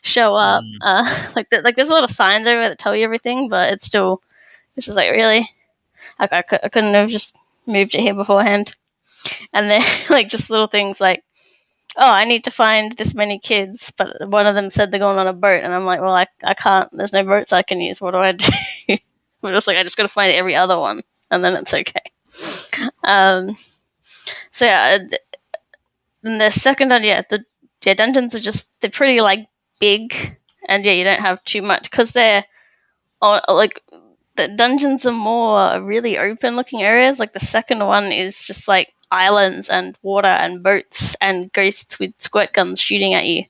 [SPEAKER 3] show up. There's a lot of signs over that tell you everything, but it's just like, really, I couldn't have just moved it here beforehand. And then like just little things like, oh, I need to find this many kids, but one of them said they're going on a boat, and I'm like, well, I can't, there's no boats I can use, what do I do? But it's like, I just got to find every other one, and then it's okay. So yeah, then the second dungeon, the dungeons are they're pretty like big, and yeah, you don't have too much, because they're like, the dungeons are more really open looking areas. Like the second one is just like islands and water and boats and ghosts with squirt guns shooting at you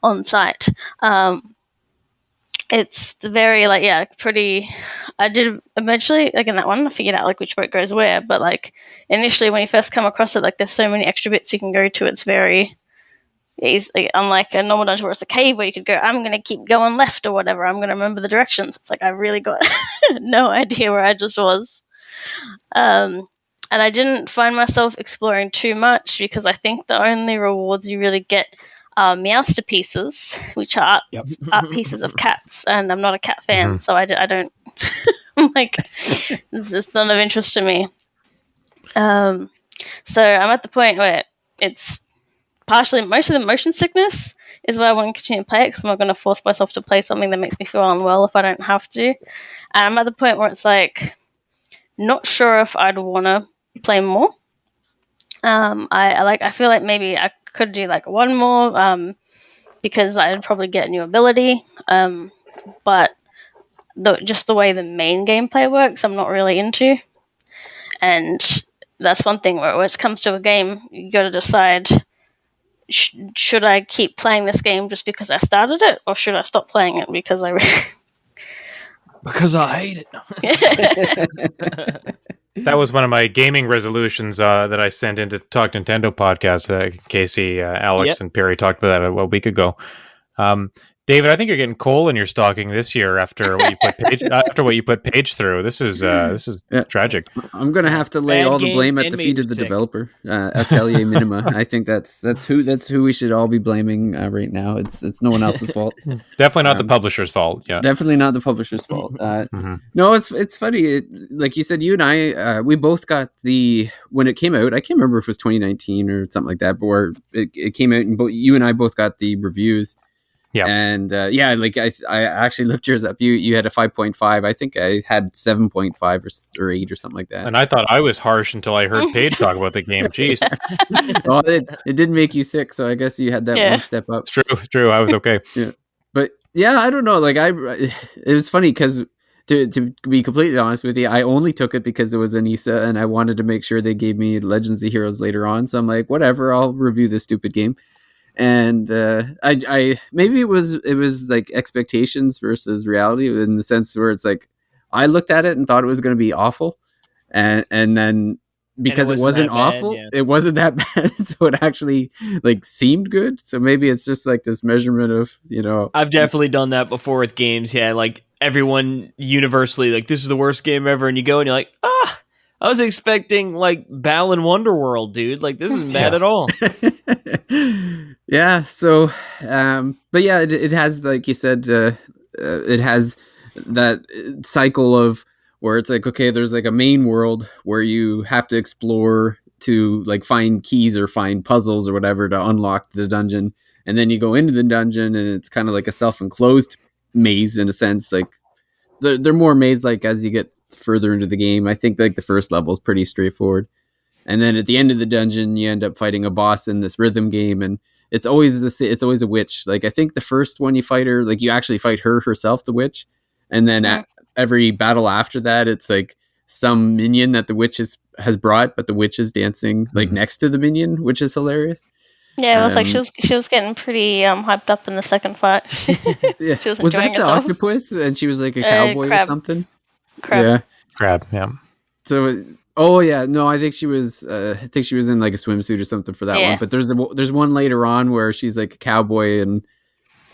[SPEAKER 3] on sight. It's very pretty. I did eventually, like in that one, I figured out like which boat goes where, but like initially when you first come across it, like there's so many extra bits you can go to. It's very easy, unlike a normal dungeon where it's a cave where you could go, I'm going to keep going left or whatever, I'm going to remember the directions. It's like I really got no idea where I just was. And I didn't find myself exploring too much because I think the only rewards you really get are Meowster pieces, which are art pieces of cats, and I'm not a cat fan, so I don't like, it's just none of interest to me. So I'm at the point where it's partially, most of the motion sickness is why I want to continue to play it, because I'm not going to force myself to play something that makes me feel unwell if I don't have to. And I'm at the point where it's like, not sure if I'd want to play more. I feel like maybe I could do like one more, because I'd probably get a new ability. But just the way the main gameplay works, I'm not really into. And that's one thing where when it comes to a game, you got to decide, should I keep playing this game just because I started it, or should I stop playing it because I
[SPEAKER 4] because I hate it.
[SPEAKER 2] That was one of my gaming resolutions that I sent into Talk Nintendo podcast. Casey, Alex, and Perry talked about that a week ago. David, I think you're getting coal in your stocking this year after what you put Paige through. This is tragic.
[SPEAKER 1] I'm gonna have to lay all the blame at the feet of the developer, Atelier Minima. I think that's who we should all be blaming right now. It's no one else's fault.
[SPEAKER 2] Definitely not the publisher's fault. Yeah,
[SPEAKER 1] definitely not the publisher's fault. No, it's funny. Like you said, you and I, we both got when it came out. I can't remember if it was 2019 or something like that, but where it came out, and you and I both got the reviews. Yeah, and like I actually looked yours up. You had a 5.5. I think I had 7.5 or 8 or something like that.
[SPEAKER 2] And I thought I was harsh until I heard Paige talk about the game. Jeez. Well,
[SPEAKER 1] it did make you sick, so I guess you had that one step up.
[SPEAKER 2] It's true. I was okay.
[SPEAKER 1] Yeah, but Yeah, I don't know. Like it was funny because to be completely honest with you, I only took it because it was Anissa, and I wanted to make sure they gave me Legends of Heroes later on. So I'm like, whatever, I'll review this stupid game. And I maybe it was like expectations versus reality in the sense where it's like I looked at it and thought it was going to be awful, and then because it wasn't
[SPEAKER 4] that bad,
[SPEAKER 1] awful,
[SPEAKER 4] yeah.
[SPEAKER 1] it wasn't that bad, so it actually like seemed good. So maybe it's just like this measurement of, you know.
[SPEAKER 4] I've definitely done that before with games. Yeah, like everyone universally like this is the worst game ever, and you go and you're like, I was expecting like Balan Wonderworld, dude. Like this isn't bad at all.
[SPEAKER 1] Yeah. So, but yeah, it has, like you said, it has that cycle of where it's like, okay, there's like a main world where you have to explore to like find keys or find puzzles or whatever to unlock the dungeon. And then you go into the dungeon and it's kind of like a self-enclosed maze in a sense. Like they're more maze like as you get further into the game. I think like the first level is pretty straightforward. And then at the end of the dungeon, you end up fighting a boss in this rhythm game, and it's always a witch. Like I think the first one you fight her, like you actually fight her herself, the witch, and then every battle after that, it's like some minion that the witch has brought, but the witch is dancing like next to the minion, which is hilarious.
[SPEAKER 3] Yeah, it was like she was getting pretty hyped up in the second fight.
[SPEAKER 1] Yeah.
[SPEAKER 3] She was
[SPEAKER 1] Was that
[SPEAKER 3] enjoying
[SPEAKER 1] the
[SPEAKER 3] herself.
[SPEAKER 1] octopus? And she was like a cowboy or
[SPEAKER 3] crab.
[SPEAKER 1] something.
[SPEAKER 3] Crap.
[SPEAKER 1] Yeah.
[SPEAKER 2] Crab, yeah.
[SPEAKER 1] So, oh yeah, no, I think she was in like a swimsuit or something for that
[SPEAKER 3] Yeah.
[SPEAKER 1] one. But there's one later on where she's like a cowboy, and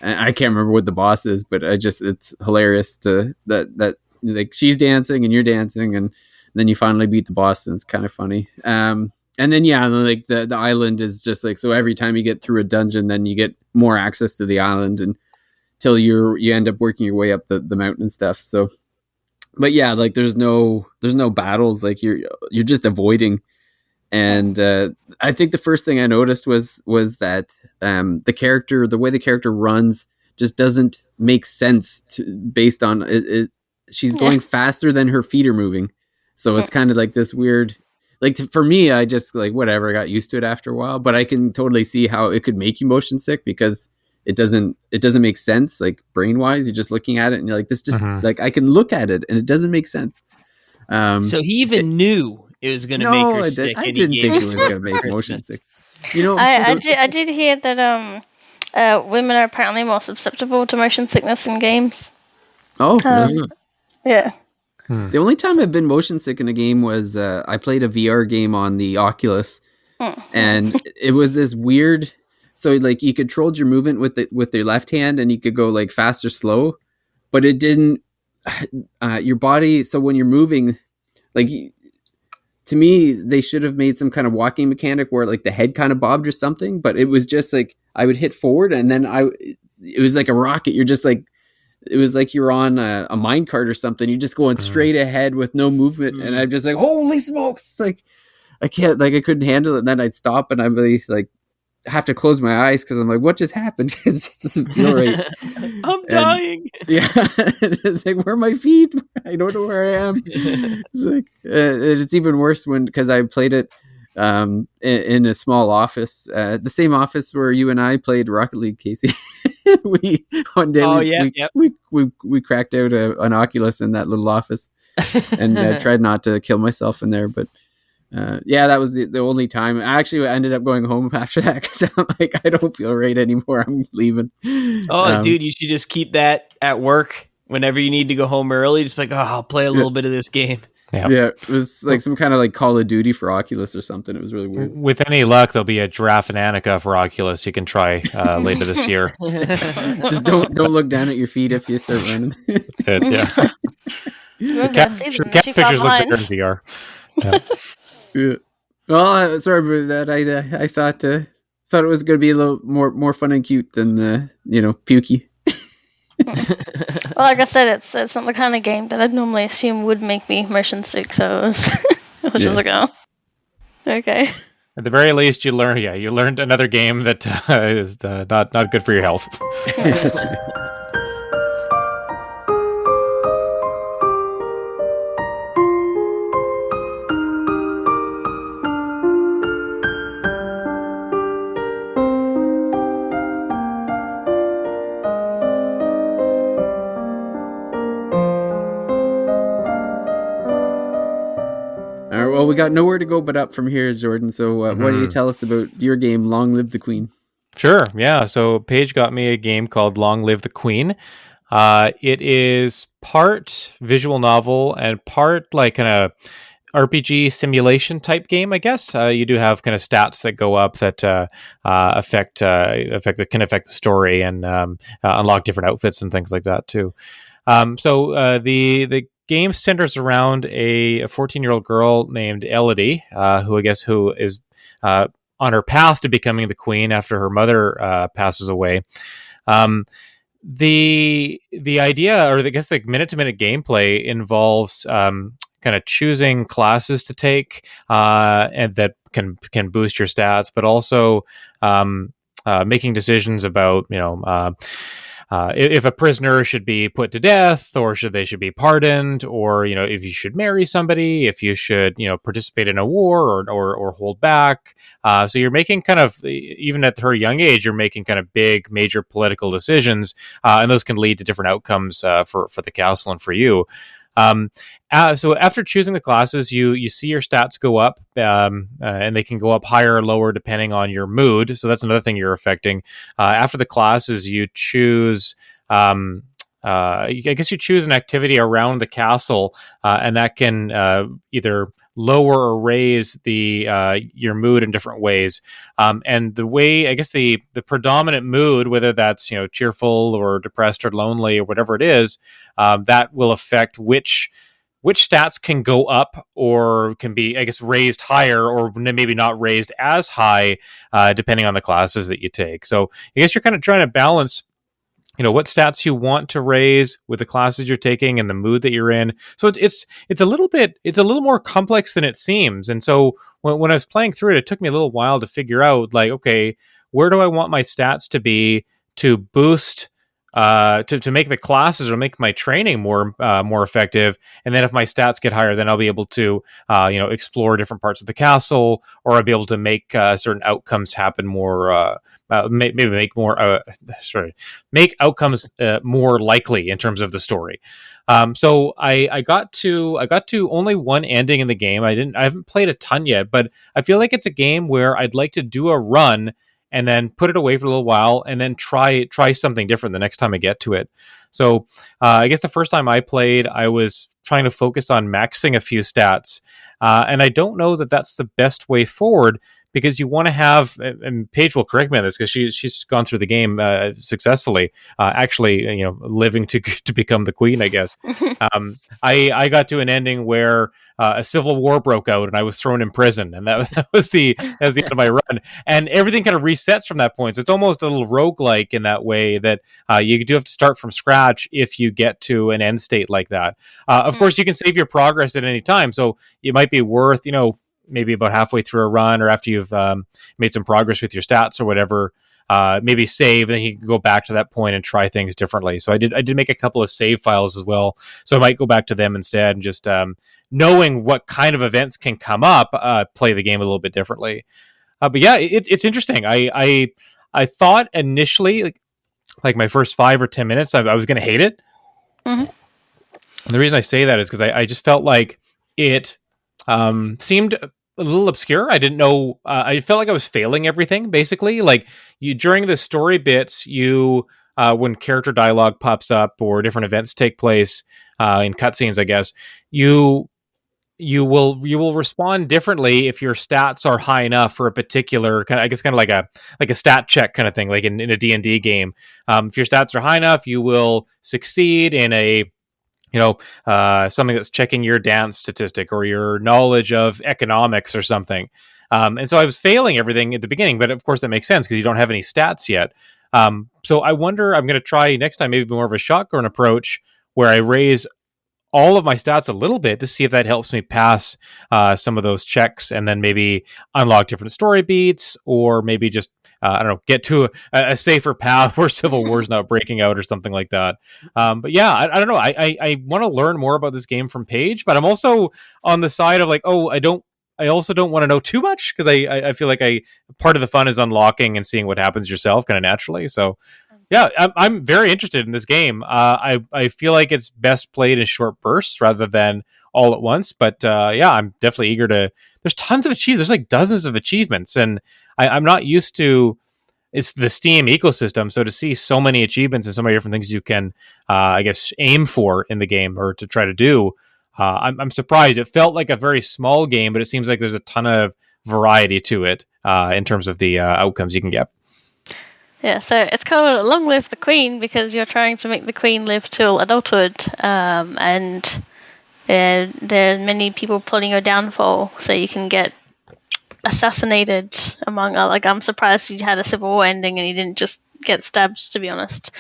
[SPEAKER 1] I can't remember what the boss is, but it's hilarious to that like she's dancing and you're dancing, and then you finally beat the boss, and it's kind of funny. And then yeah, like the island is just like, so every time you get through a dungeon, then you get more access to the island, and till you end up working your way up the mountain and stuff. So. But yeah, like there's no battles, like you're just avoiding. And I think the first thing I noticed was that the way the character runs just doesn't make sense based on it. She's going faster than her feet are moving, so it's kind of like this weird. Like for me, I just like whatever. I got used to it after a while, but I can totally see how it could make you motion sick because it doesn't make sense, like brain wise. You're just looking at it and you're like, this just like I can look at it and it doesn't make sense.
[SPEAKER 4] So he even knew it was going to make her sick.
[SPEAKER 1] I didn't think it was going to make motion sick. You know,
[SPEAKER 3] I did hear that women are apparently more susceptible to motion sickness in games.
[SPEAKER 1] Oh, really?
[SPEAKER 3] Yeah.
[SPEAKER 1] The only time I've been motion sick in a game was I played a VR game on the Oculus, and it was this weird. So like you controlled your movement with your left hand, and you could go like fast or slow, but it didn't. Your body. So when you're moving, like to me, they should have made some kind of walking mechanic where like the head kind of bobbed or something. But it was just like I would hit forward, and then it was like a rocket. You're just like. It was like you're on a minecart or something. You're just going straight ahead with no movement. And I'm just like, holy smokes. Like, I couldn't handle it. And then I'd stop and I'd really like have to close my eyes because I'm like, what just happened? It just doesn't feel right.
[SPEAKER 4] I'm dying.
[SPEAKER 1] Yeah. It's like, where are my feet? I don't know where I am. It's like, it's even worse because I played it in a small office, the same office where you and I played Rocket League, Casey. We cracked out an Oculus in that little office, and tried not to kill myself in there. But that was the only time. I actually ended up going home after that because I'm like, I don't feel right anymore. I'm leaving.
[SPEAKER 4] Oh, dude, you should just keep that at work whenever you need to go home early. Just like, I'll play a little bit of this game.
[SPEAKER 1] Yeah, it was like some kind of like Call of Duty for Oculus or something. It was really weird.
[SPEAKER 2] With any luck, there'll be a Giraffe and Annika for Oculus you can try later this year.
[SPEAKER 1] Just don't look down at your feet if you start running.
[SPEAKER 2] That's it, yeah. Cat pictures look better in VR.
[SPEAKER 1] Yeah. Well, sorry about that. I thought it was going to be a little more fun and cute than pukey.
[SPEAKER 3] Well, like I said, it's not the kind of game that I'd normally assume would make me motion sick, so it was just like, oh, okay.
[SPEAKER 2] At the very least, you learned another game that is not good for your health.
[SPEAKER 1] That's right. we got nowhere to go but up from here, Jordan. So what do you tell us about your game, Long Live the Queen?
[SPEAKER 2] Sure. Yeah. So Paige got me a game called Long Live the Queen. It is part visual novel and part like kind of RPG simulation type game, I guess. You do have kind of stats that go up that can affect the story and unlock different outfits and things like that too. So the game centers around a 14-year-old girl named Elodie, who is on her path to becoming the queen after her mother passes away. The idea, or I guess the minute-to-minute gameplay involves kind of choosing classes to take and that can boost your stats, but also making decisions about if a prisoner should be put to death, or should be pardoned, or if you should marry somebody, if you should participate in a war or hold back. So you're making kind of, even at her young age, you're making kind of big major political decisions, and those can lead to different outcomes for the castle and for you. So after choosing the classes, you see your stats go up, and they can go up higher or lower depending on your mood. So that's another thing you're affecting. After the classes, you choose, I guess you choose an activity around the castle, and that can either lower or raise your mood in different ways. And the way, I guess the predominant mood, whether that's cheerful or depressed or lonely or whatever it is, that will affect which stats can go up or can be, I guess, raised higher, or maybe not raised as high, depending on the classes that you take. So I guess you're kind of trying to balance what stats you want to raise with the classes you're taking and the mood that you're in. So it's a little more complex than it seems. And so when I was playing through it, it took me a little while to figure out, like, okay, where do I want my stats to be to boost, to make the classes or make my training more effective. And then if my stats get higher, then I'll be able to explore different parts of the castle, or I'll be able to make certain outcomes happen more. Maybe make outcomes more likely in terms of the story. So I got to only one ending in the game. I haven't played a ton yet, but I feel like it's a game where I'd like to do a run and then put it away for a little while and then try something different the next time I get to it. So I guess the first time I played, I was trying to focus on maxing a few stats. And I don't know that that's the best way forward, because you want to have, and Paige will correct me on this because she's gone through the game successfully, actually, living to become the queen, I guess. I got to an ending where a civil war broke out and I was thrown in prison, and that was the end of my run. And everything kind of resets from that point. So it's almost a little roguelike in that way, that you do have to start from scratch if you get to an end state like that. Of course, you can save your progress at any time, so it might be worth, maybe about halfway through a run, or after you've made some progress with your stats or whatever, maybe save, and then you can go back to that point and try things differently. So I did make a couple of save files as well, so I might go back to them instead, and just knowing what kind of events can come up, play the game a little bit differently. But yeah, it's interesting. I thought initially, like my first 5 or 10 minutes, I was going to hate it. Mm-hmm. And the reason I say that is because I just felt like it seemed a little obscure. I didn't know. I felt like I was failing everything, basically. Like, during the story bits, when character dialogue pops up or different events take place in cutscenes, I guess you will respond differently if your stats are high enough for a particular kind of like a stat check kind of thing, like in a D&D game. If your stats are high enough, you will succeed in a something that's checking your dance statistic or your knowledge of economics or something. And so I was failing everything at the beginning, but of course that makes sense because you don't have any stats yet. So I wonder, I'm going to try next time maybe more of a shotgun approach where I raise all of my stats a little bit to see if that helps me pass some of those checks, and then maybe unlock different story beats, or maybe just get to a safer path where civil war's not breaking out or something like that. But yeah, I don't know. I want to learn more about this game from Paige, but I'm also on the side of like, I also don't want to know too much, because I feel like part of the fun is unlocking and seeing what happens yourself kind of naturally. So yeah, I'm very interested in this game. I feel like it's best played in short bursts rather than all at once. But yeah, I'm definitely eager to. There's tons of achievements. There's like dozens of achievements, and I'm not used to. It's the Steam ecosystem, so to see so many achievements and so many different things you can, I guess, aim for in the game or to try to do. I'm surprised. It felt like a very small game, but it seems like there's a ton of variety to it in terms of the outcomes you can get.
[SPEAKER 3] Yeah, so it's called Long Live the Queen because you're trying to make the Queen live till adulthood, and there are many people plotting your downfall, so you can get assassinated among like I'm surprised you had a civil war ending and you didn't just get stabbed, to be honest.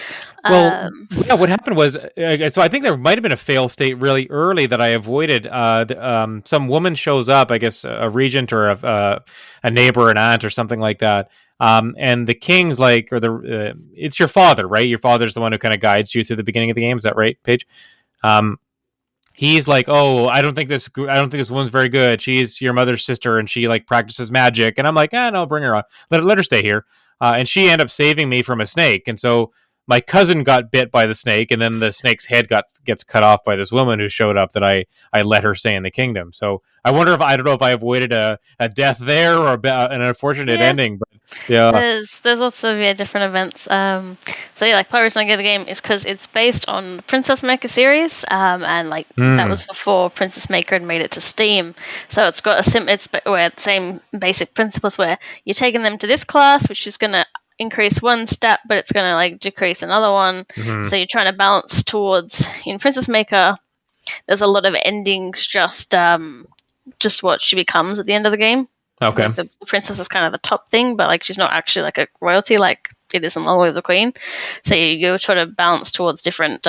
[SPEAKER 2] Well, yeah, what happened was so I think there might have been a fail state really early that I avoided. Some woman shows up, I guess a regent or a neighbor, an aunt or something like that, and the king's like, or it's your father, right? Your father's the one who kind of guides you through the beginning of the game. Is that right, Paige? He's like, oh, I don't think this woman's very good. She's your mother's sister, and she like practices magic. And I'm like, no, bring her on. Let her stay here. And she ended up saving me from a snake. And so my cousin got bit by the snake, and then the snake's head gets cut off by this woman who showed up that I let her stay in the kingdom. So I wonder if I don't know if I avoided a death there or an unfortunate ending. But yeah,
[SPEAKER 3] there's lots of different events. So yeah, like part of the reason I get the game is because it's based on the Princess Maker series, and like that was before Princess Maker had made it to Steam. So it's got the same basic principles where you're taking them to this class, which is going to increase one stat, but it's going to like decrease another one. So you're trying to balance towards. In Princess Maker, there's a lot of endings, just what she becomes at the end of the game.
[SPEAKER 2] Okay.
[SPEAKER 3] Like the princess is kind of the top thing, but like she's not actually like a royalty like it is in Long Live the Queen. So you try to balance towards different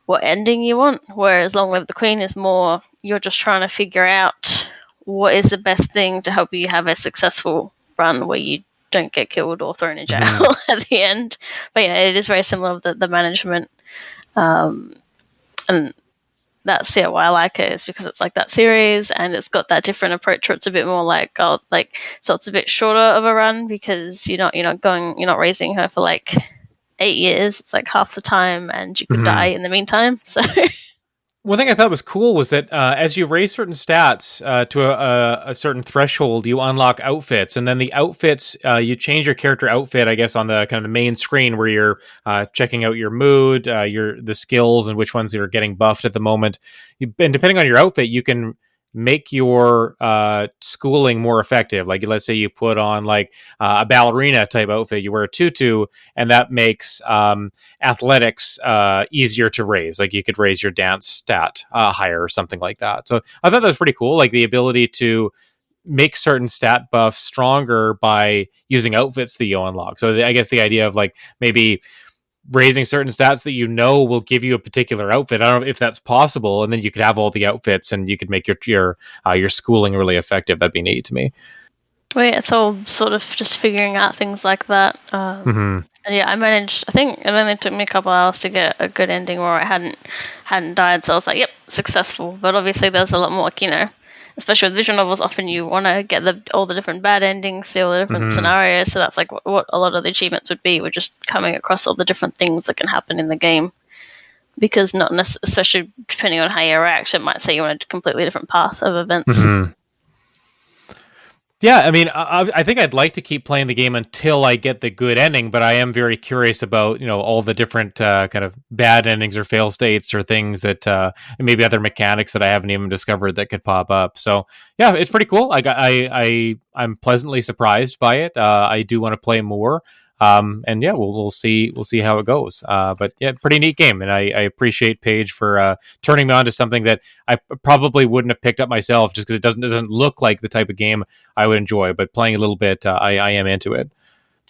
[SPEAKER 3] what ending you want. Whereas Long Live the Queen is more you're just trying to figure out what is the best thing to help you have a successful run where you don't get killed or thrown in jail at the end. But yeah, it is very similar to the management, and that's why I like it is because it's like that series and it's got that different approach where it's a bit more so it's a bit shorter of a run because you're not raising her for like 8 years. It's like half the time and you could die in the meantime. So
[SPEAKER 2] one thing I thought was cool was that as you raise certain stats to a certain threshold, you unlock outfits, and then the outfits you change your character outfit, I guess, on the kind of the main screen where you're checking out your mood, the skills, and which ones you're getting buffed at the moment. And depending on your outfit, you can make your schooling more effective. Like let's say you put on like a ballerina type outfit, you wear a tutu, and that makes athletics easier to raise. Like you could raise your dance stat higher or something like that. So I thought that was pretty cool. Like the ability to make certain stat buffs stronger by using outfits that you unlock. So I guess the idea of like maybe raising certain stats that will give you a particular outfit. I don't know if that's possible, and then you could have all the outfits and you could make your schooling really effective. That'd be neat to me.
[SPEAKER 3] Well, yeah, it's all sort of just figuring out things like that. And yeah, I managed. I think it only took me a couple hours to get a good ending where I hadn't died. So I was like, "Yep, successful." But obviously, there's a lot more, like especially with visual novels, often you want to get all the different bad endings, see all the different scenarios. So that's like what a lot of the achievements would be. We're just coming across all the different things that can happen in the game. Because not necessarily, especially depending on how you react, it might say you want a completely different path of events.
[SPEAKER 2] Yeah, I mean, I think I'd like to keep playing the game until I get the good ending, but I am very curious about, all the different kind of bad endings or fail states or things that, and maybe other mechanics that I haven't even discovered that could pop up. So yeah, it's pretty cool. I'm pleasantly surprised by it. I do want to play more. And yeah, we'll see how it goes. But yeah, pretty neat game, and I appreciate Paige for turning me on to something that I probably wouldn't have picked up myself just because it doesn't look like the type of game I would enjoy. But playing a little bit, I am into it.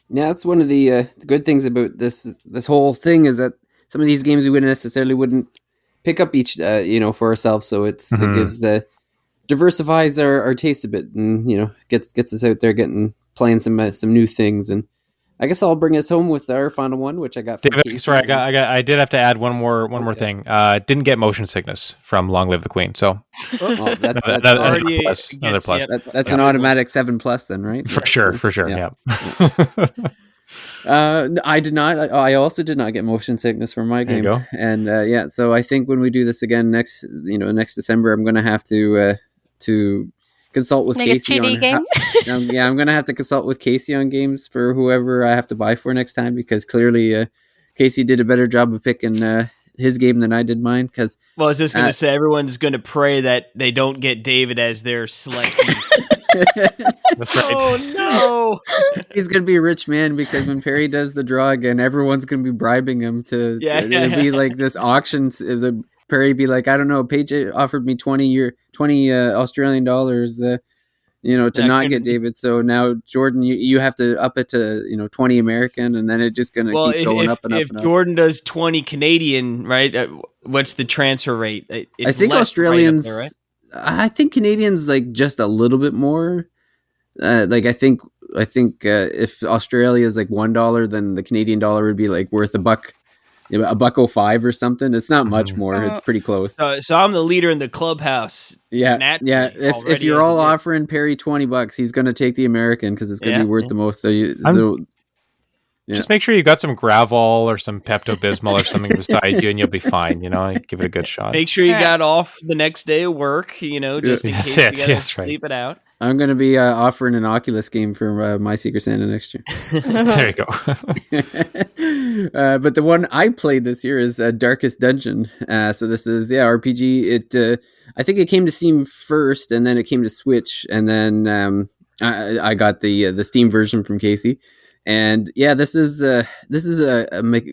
[SPEAKER 1] Yeah, that's one of the good things about this whole thing is that some of these games we wouldn't pick up each for ourselves. So it gives diversifies our taste a bit, and gets us out there playing some new things. And I guess I'll bring us home with our final one, which I got.
[SPEAKER 2] Sorry, I did have to add one more thing. Didn't get motion sickness from Long Live the Queen, so
[SPEAKER 1] that's
[SPEAKER 2] another plus.
[SPEAKER 1] That's an automatic 7+ then, right?
[SPEAKER 2] For sure. Yeah.
[SPEAKER 1] I did not. I also did not get motion sickness from my
[SPEAKER 2] There you
[SPEAKER 1] game,
[SPEAKER 2] go.
[SPEAKER 1] and yeah. So I think when we do this again next December, I'm going to have to consult with
[SPEAKER 3] Make a
[SPEAKER 1] Casey
[SPEAKER 3] 2D
[SPEAKER 1] on
[SPEAKER 3] game.
[SPEAKER 1] yeah, I'm going to have to consult with Casey on games for whoever I have to buy for next time, because clearly Casey did a better job of picking his game than I did mine. Because
[SPEAKER 4] Well, I was just going to say, everyone's going to pray that they don't get David as their selectee.
[SPEAKER 2] That's right.
[SPEAKER 4] Oh, no.
[SPEAKER 1] he's going to be a rich man, because when Perry does the draw again, everyone's going to be bribing him to it'll be like this auction. The Perry be like, I don't know, Paige offered me 20 Australian dollars, to not get David. So now, Jordan, you have to up it to 20 American, and then it's just going to keep going up and up.
[SPEAKER 4] If
[SPEAKER 1] and up.
[SPEAKER 4] Jordan does 20 Canadian, right? What's the transfer rate? It's
[SPEAKER 1] I think
[SPEAKER 4] less
[SPEAKER 1] Australians.
[SPEAKER 4] right up there, right?
[SPEAKER 1] I think Canadians like just a little bit more. Like I think if Australia is like $1, then the Canadian dollar would be like worth $1.05 or something. It's not much more. It's pretty close.
[SPEAKER 4] So I'm the leader in the clubhouse.
[SPEAKER 1] Yeah.
[SPEAKER 4] naturally,
[SPEAKER 1] If
[SPEAKER 4] already
[SPEAKER 1] you're
[SPEAKER 4] as
[SPEAKER 1] all
[SPEAKER 4] it is.
[SPEAKER 1] offering Perry $20, he's going to take the American because it's going to
[SPEAKER 4] Yeah,
[SPEAKER 1] be worth
[SPEAKER 4] yeah.
[SPEAKER 1] the most. So Yeah.
[SPEAKER 2] Just make sure you got some Gravol or some Pepto Bismol or something beside you, and you'll be fine. Give it a good shot.
[SPEAKER 4] Make sure you
[SPEAKER 3] Right.
[SPEAKER 4] got off the next day of work, just in
[SPEAKER 2] Yes,
[SPEAKER 4] case
[SPEAKER 2] yes,
[SPEAKER 4] you got to
[SPEAKER 2] yes, right.
[SPEAKER 4] sleep it out.
[SPEAKER 1] I'm going to be offering an Oculus game for my Secret Santa next year.
[SPEAKER 2] There you go.
[SPEAKER 1] But the one I played this year is Darkest Dungeon. So this is RPG. I think it came to Steam first, and then it came to Switch, and then I got the Steam version from Casey. And yeah, this is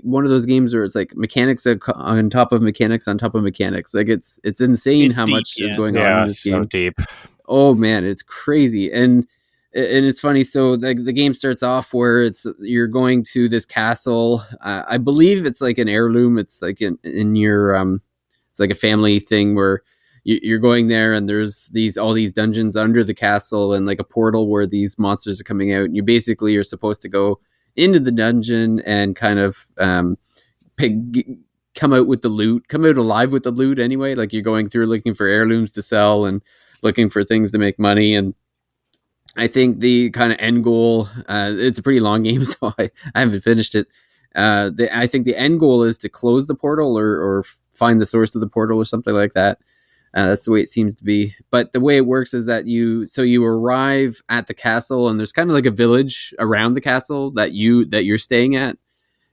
[SPEAKER 1] one of those games where it's like mechanics on top of mechanics on top of mechanics. Like it's insane
[SPEAKER 4] It's
[SPEAKER 1] how
[SPEAKER 4] deep,
[SPEAKER 1] much is
[SPEAKER 4] yeah.
[SPEAKER 1] going on
[SPEAKER 2] Yeah,
[SPEAKER 1] in this
[SPEAKER 2] so
[SPEAKER 1] game.
[SPEAKER 2] deep.
[SPEAKER 1] Oh man, it's crazy. And it's funny. So the game starts off where you're going to this castle. I believe it's like an heirloom. It's like in your it's like a family thing where you're going there, and there's all these dungeons under the castle, and like a portal where these monsters are coming out. And you basically are supposed to go into the dungeon and kind of come out with the loot, come out alive with the loot anyway. Like you're going through looking for heirlooms to sell and looking for things to make money. And I think the kind of end goal, it's a pretty long game, so I haven't finished it. I think the end goal is to close the portal or find the source of the portal or something like that. That's the way it seems to be. But the way it works is that you arrive at the castle, and there's kind of like a village around the castle that you're staying at.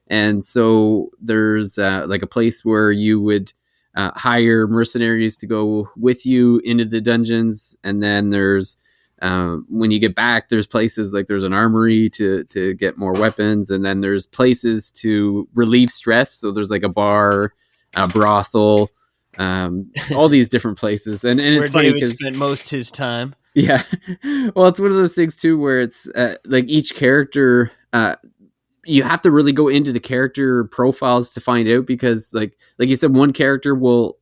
[SPEAKER 1] And so there's like a place where you would hire mercenaries to go with you into the dungeons. And then there's when you get back, there's places like there's an armory to get more weapons. And then there's places to relieve stress. So there's like a bar, a brothel, all these different places. And it's funny
[SPEAKER 4] David
[SPEAKER 1] because
[SPEAKER 4] spent most his time.
[SPEAKER 1] yeah, well, it's one of those things too where it's like each character, you have to really go into the character profiles to find out, because like you said, one character will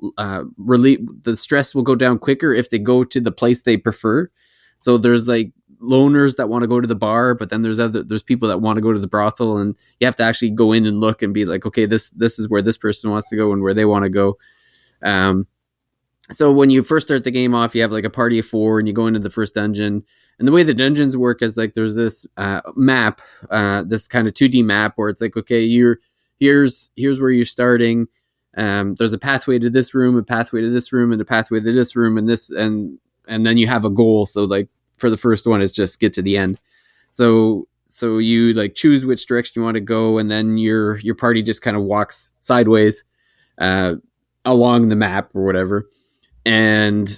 [SPEAKER 1] relieve the stress will go down quicker if they go to the place they prefer. So there's like loners that want to go to the bar, but then there's people that want to go to the brothel, and you have to actually go in and look and be like, okay, this is where this person wants to go and where they want to go. So when you first start the game off, you have like a party of 4, and you go into the first dungeon. And the way the dungeons work is like there's this map, this kind of 2D map where it's like, okay, here's where you're starting. There's a pathway to this room, a pathway to this room, and a pathway to this room, and this, and then you have a goal. So like for the first one is just get to the end. So you like choose which direction you want to go, and then your party just kind of walks sideways along the map or whatever. And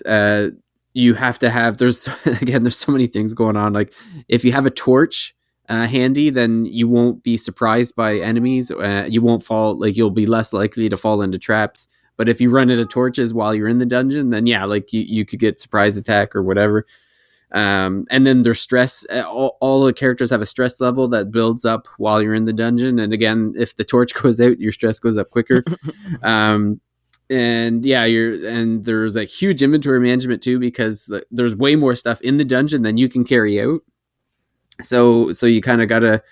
[SPEAKER 1] you have to have, there's so many things going on. Like if you have a torch handy, then you won't be surprised by enemies. You won't fall, like you'll be less likely to fall into traps. But if you run out of torches while you're in the dungeon, then yeah, like you could get surprise attack or whatever. And then there's stress. All the characters have a stress level that builds up while you're in the dungeon. And again, if the torch goes out, your stress goes up quicker. And yeah, and there's a huge inventory management too, because there's way more stuff in the dungeon than you can carry out. So you kind of gotta.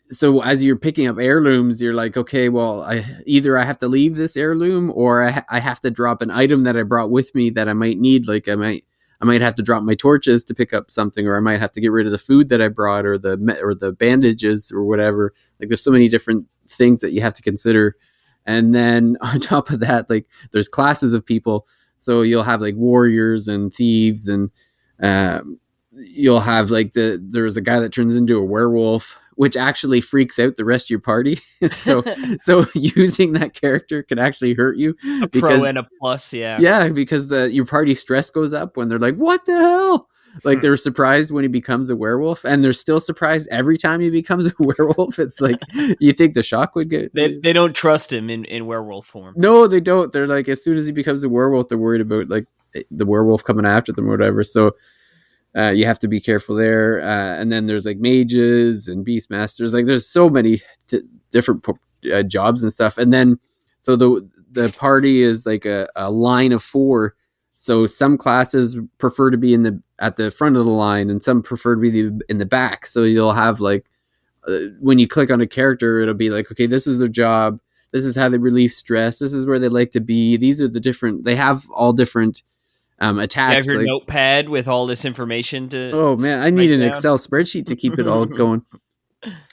[SPEAKER 1] So as you're picking up heirlooms, you're like, okay, well, I have to leave this heirloom, or I have to drop an item that I brought with me that I might need. Like I I might have to drop my torches to pick up something, or I might have to get rid of the food that I brought, or the bandages or whatever. Like there's so many different things that you have to consider. And then on top of that, like there's classes of people. So you'll have like warriors and thieves, and you'll have like there's a guy that turns into a werewolf, which actually freaks out the rest of your party. so using that character can actually hurt you.
[SPEAKER 4] A pro and a plus, yeah.
[SPEAKER 1] Yeah, because your party stress goes up when they're like, what the hell? Like they're surprised when he becomes a werewolf, and they're still surprised every time he becomes a werewolf. It's like you think the shock would get.
[SPEAKER 4] They don't trust him in werewolf form.
[SPEAKER 1] No, they don't. They're like, as soon as he becomes a werewolf, they're worried about like the werewolf coming after them or whatever. So you have to be careful there. And then there's like mages and beastmasters. Like there's so many different jobs and stuff. And then so the party is like a line of 4. So some classes prefer to be at the front of the line, and some prefer to be in the back. So you'll have like when you click on a character, it'll be like, okay, this is their job. This is how they relieve stress. This is where they like to be. These are the different. They have all different attacks.
[SPEAKER 4] You have your notepad with all this information to.
[SPEAKER 1] Oh man, I need an Excel spreadsheet to keep it all going.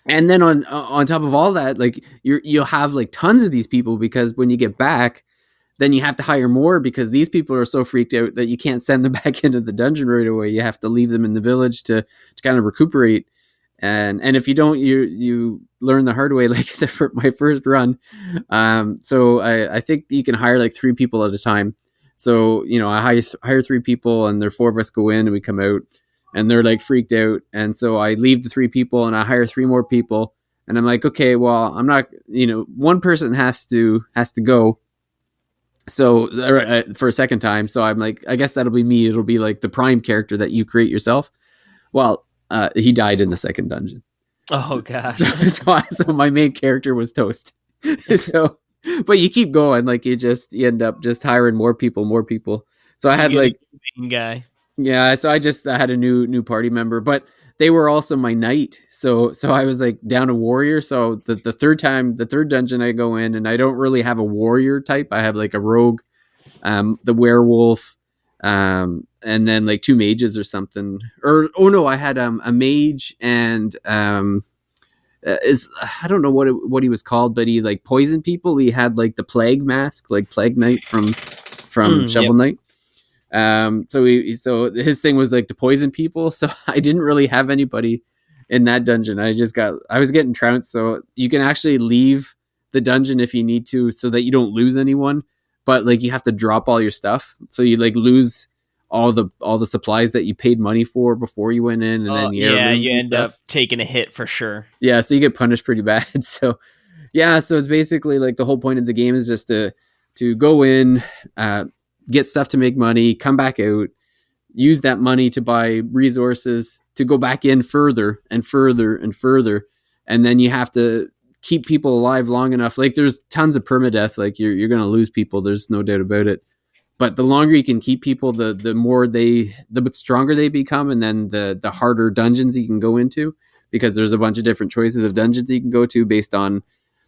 [SPEAKER 1] And then on top of all that, like you'll have like tons of these people, because when you get back, then you have to hire more, because these people are so freaked out that you can't send them back into the dungeon right away. You have to leave them in the village to kind of recuperate. And if you don't, you learn the hard way, like my first run. So I think you can hire like 3 people at a time. So, I hire 3 people, and there 4 of us go in and we come out, and they're like freaked out. And so I leave the 3 people and I hire 3 more people, and I'm like, okay, well, I'm not, one person has to go. So for a second time. So I'm like, I guess that'll be me. It'll be like the prime character that you create yourself. Well, he died in the second dungeon.
[SPEAKER 4] Oh god.
[SPEAKER 1] So my main character was toast. So, but you keep going, like you end up just hiring more people. So I had like
[SPEAKER 4] guy.
[SPEAKER 1] Yeah, so I had a new party member, but they were also my knight. So I was like down a warrior. So the third dungeon I go in, and I don't really have a warrior type. I have like a rogue, the werewolf, and then like 2 mages or something. I had a mage, and I don't know what he was called, but he like poisoned people. He had like the plague mask, like Plague Knight from Shovel Knight. So his thing was like to poison people. So I didn't really have anybody in that dungeon. I was getting trounced. So you can actually leave the dungeon if you need to, so that you don't lose anyone, but like you have to drop all your stuff. So you like lose all the supplies that you paid money for before you went in, and then
[SPEAKER 4] you end up taking a hit for sure.
[SPEAKER 1] Yeah. So you get punished pretty bad. So yeah. So it's basically like the whole point of the game is just to go in, get stuff to make money, come back out, use that money to buy resources to go back in further and further and further. And then you have to keep people alive long enough. Like there's tons of permadeath. Like you're going to lose people. There's no doubt about it. But the longer you can keep people, the stronger they become. And then the harder dungeons you can go into, because there's a bunch of different choices of dungeons you can go to based on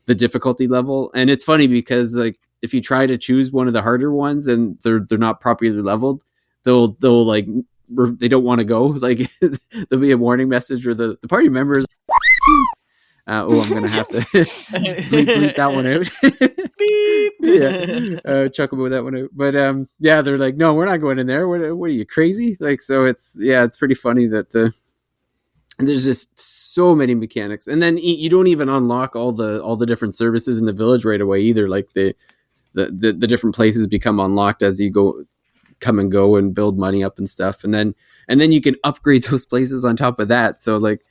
[SPEAKER 1] the difficulty level. And it's funny because like, if you try to choose one of the harder ones and they're not properly leveled, they'll like, they don't want to go. Like there'll be a warning message, or the party members. I'm going to have to bleep that one out. Beep. Yeah. Chuck about that one out. But yeah, they're like, no, we're not going in there. What are you, crazy? Like, so it's pretty funny that there's just so many mechanics. And then you don't even unlock all the different services in the village right away either. Like the different places become unlocked as you come and go and build money up and stuff. And then you can upgrade those places on top of that. So like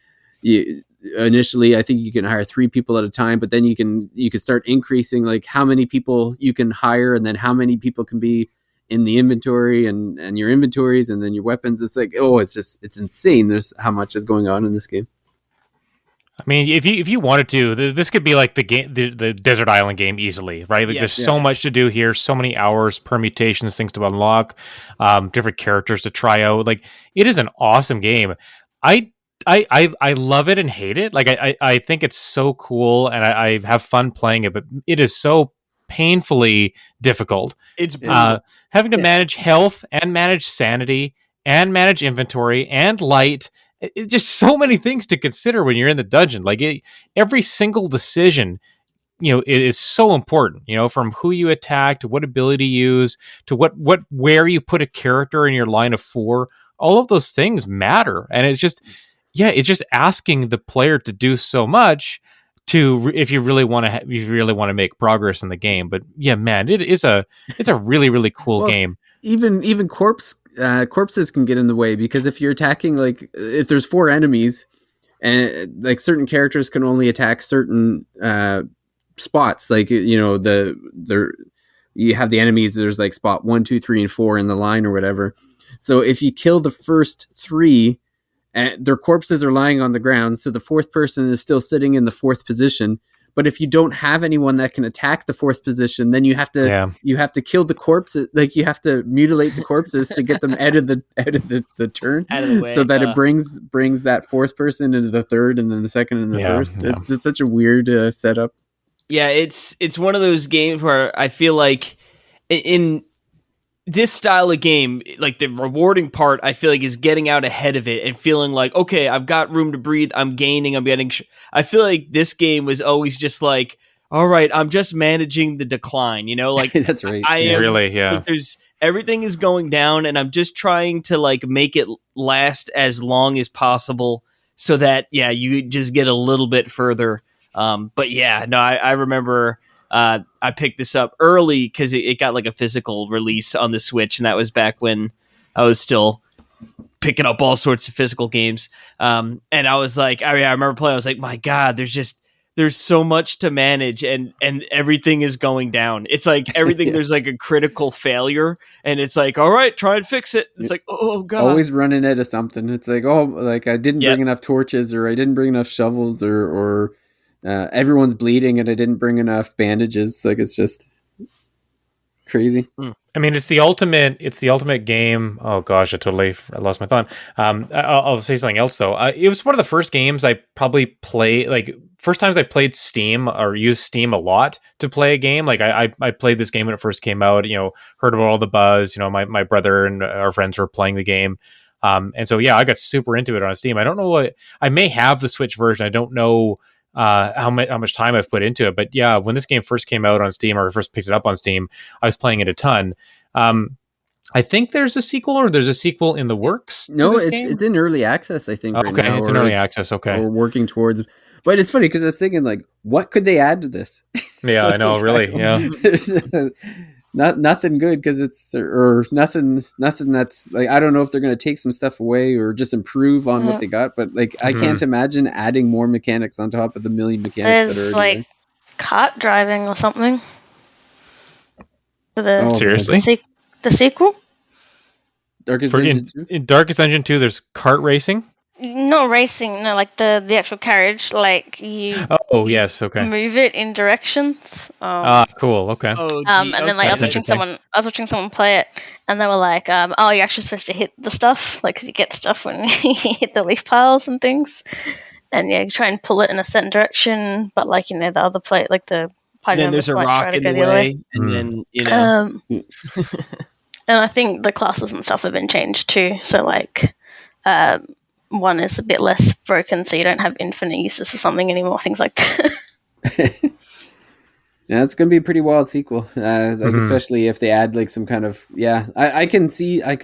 [SPEAKER 1] initially I think you can hire 3 people at a time, but then you can start increasing like how many people you can hire, and then how many people can be in the inventory and your inventories, and then your weapons. It's like, it's insane. There's how much is going on in this game.
[SPEAKER 2] I mean, if you wanted to, this could be like the game, the Desert Island game easily, right? Like there's so much to do here, so many hours, permutations, things to unlock, different characters to try out. Like it is an awesome game. I love it and hate it. Like I think it's so cool, and I have fun playing it, but it is so painfully difficult.
[SPEAKER 4] It's
[SPEAKER 2] having to manage health and manage sanity and manage inventory and light. It's just so many things to consider when you're in the dungeon. Like every single decision, it is so important, from who you attack to what ability you use to where you put a character in your line of 4. All of those things matter. And it's just asking the player to do so much if you really want to make progress in the game. But yeah, man, it's a really, really cool game.
[SPEAKER 1] Even corpses can get in the way, because if you're attacking, like, if there's 4 enemies and like certain characters can only attack certain spots, like, you have the enemies, there's like spot 1, 2, 3, and 4 in the line or whatever. So if you kill the first 3 and their corpses are lying on the ground, so the 4th person is still sitting in the 4th position. But if you don't have anyone that can attack the 4th position, then you have to kill the corpses. Like, you have to mutilate the corpses to get them out of the turn,
[SPEAKER 4] out of the way,
[SPEAKER 1] so that it brings that 4th person into the 3rd, and then the 2nd and the 1st. Yeah. It's just such a weird setup.
[SPEAKER 4] Yeah, it's one of those games where I feel like in this style of game, like, the rewarding part, I feel like, is getting out ahead of it and feeling like, okay, I've got room to breathe. I'm gaining. I'm getting. I feel like this game was always just like, all right, I'm just managing the decline. Like
[SPEAKER 1] that's right.
[SPEAKER 4] Like, everything is going down, and I'm just trying to, like, make it last as long as possible, so that you just get a little bit further. But yeah, no, I remember. I picked this up early because it got like a physical release on the Switch, and that was back when I was still picking up all sorts of physical games. And I was like, I remember playing. I was like, my God, there's so much to manage, and everything is going down. It's like everything. There's like a critical failure, and it's like, all right, try and fix it. It's like, oh God,
[SPEAKER 1] always running out of something. It's like, I didn't bring enough torches, or I didn't bring enough shovels, or everyone's bleeding and I didn't bring enough bandages. Like, it's just crazy.
[SPEAKER 2] I mean, it's the ultimate game. Oh gosh, I lost my thought. I'll say something else though. It was one of the first games I probably played, like, first times I played Steam or used Steam a lot to play a game. Like, I played this game when it first came out, heard about all the buzz, my brother and our friends were playing the game. And so, I got super into it on Steam. I don't know I may have the Switch version. I don't know how much time I've put into it, but when this game first came out on Steam, or first picked it up on Steam, I was playing it a ton. I think there's a sequel in the works.
[SPEAKER 1] No, it's in early access, I think. Right now,
[SPEAKER 2] it's in early access. Okay,
[SPEAKER 1] we're working towards. But it's funny because I was thinking, like, what could they add to this?
[SPEAKER 2] Yeah, I know, really. Yeah,
[SPEAKER 1] nothing good, because nothing that's like, I don't know if they're going to take some stuff away or just improve on what they got, but like, I can't imagine adding more mechanics on top of the million mechanics that are already
[SPEAKER 3] like kart driving or something.
[SPEAKER 2] Seriously?
[SPEAKER 3] The sequel?
[SPEAKER 1] Darkest Dungeon 2?
[SPEAKER 2] In Darkest Dungeon 2, there's kart racing?
[SPEAKER 3] Not racing, no, like the actual carriage, like you.
[SPEAKER 2] Oh yes, okay.
[SPEAKER 3] Move it in directions.
[SPEAKER 2] Cool, okay.
[SPEAKER 3] And then, like, I was watching someone play it, and they were like, "Oh, you're actually supposed to hit the stuff, like, 'cause you get stuff when you hit the leaf piles and things, and you try and pull it in a certain direction, but, like, the other play, like the party
[SPEAKER 4] then there's a rock in the way, and then
[SPEAKER 3] and I think the classes and stuff have been changed too. So, like, one is a bit less broken, so you don't have infinite uses for something anymore, things like that.
[SPEAKER 1] Yeah, it's gonna be a pretty wild sequel. Especially if they add like some kind of I can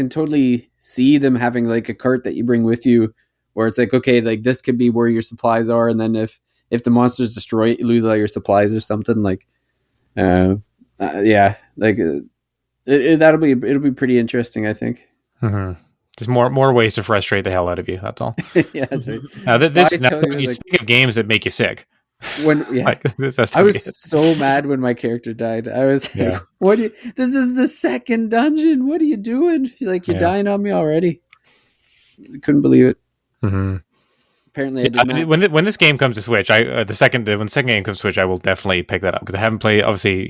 [SPEAKER 1] totally see them having like a cart that you bring with you, where it's like, okay, like, this could be where your supplies are, and then if the monsters destroy it, you lose all your supplies or something. Like, it'll be pretty interesting, I think.
[SPEAKER 2] Mm-hmm. There's more ways to frustrate the hell out of you. That's all.
[SPEAKER 1] Yeah, that's right.
[SPEAKER 2] You speak of games that make you sick.
[SPEAKER 1] I was so mad when my character died. I was like, this is the second dungeon. What are you doing? You're dying on me already. Couldn't believe it.
[SPEAKER 2] Mm-hmm.
[SPEAKER 1] Apparently, I did not.
[SPEAKER 2] When this game comes to Switch, when the second game comes to Switch, I will definitely pick that up, because I haven't played. Obviously,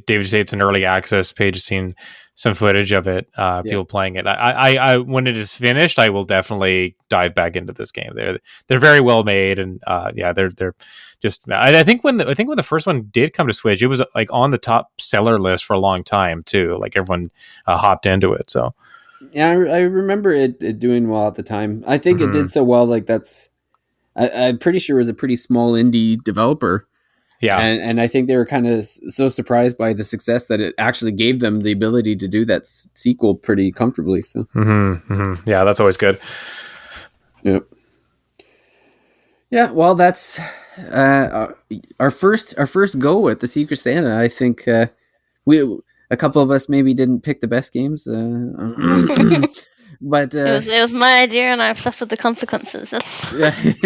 [SPEAKER 2] David, you say it's an early access. Paige has seen some footage of it. People playing it. I when it is finished, I will definitely dive back into this game. They're very well made, and they're just. I think when the first one did come to Switch, it was like on the top seller list for a long time too. Like, everyone hopped into it. So
[SPEAKER 1] Yeah, I remember it doing well at the time. I think it did so well. Like I'm pretty sure it was a pretty small indie developer.
[SPEAKER 2] Yeah.
[SPEAKER 1] And I think they were kind of so surprised by the success that it actually gave them the ability to do that sequel pretty comfortably. So
[SPEAKER 2] yeah, that's always good.
[SPEAKER 1] Yep. Yeah, well, that's our first go at the Secret Santa. I think a couple of us maybe didn't pick the best games, but
[SPEAKER 3] it was my idea, and I've suffered the consequences.
[SPEAKER 1] yes.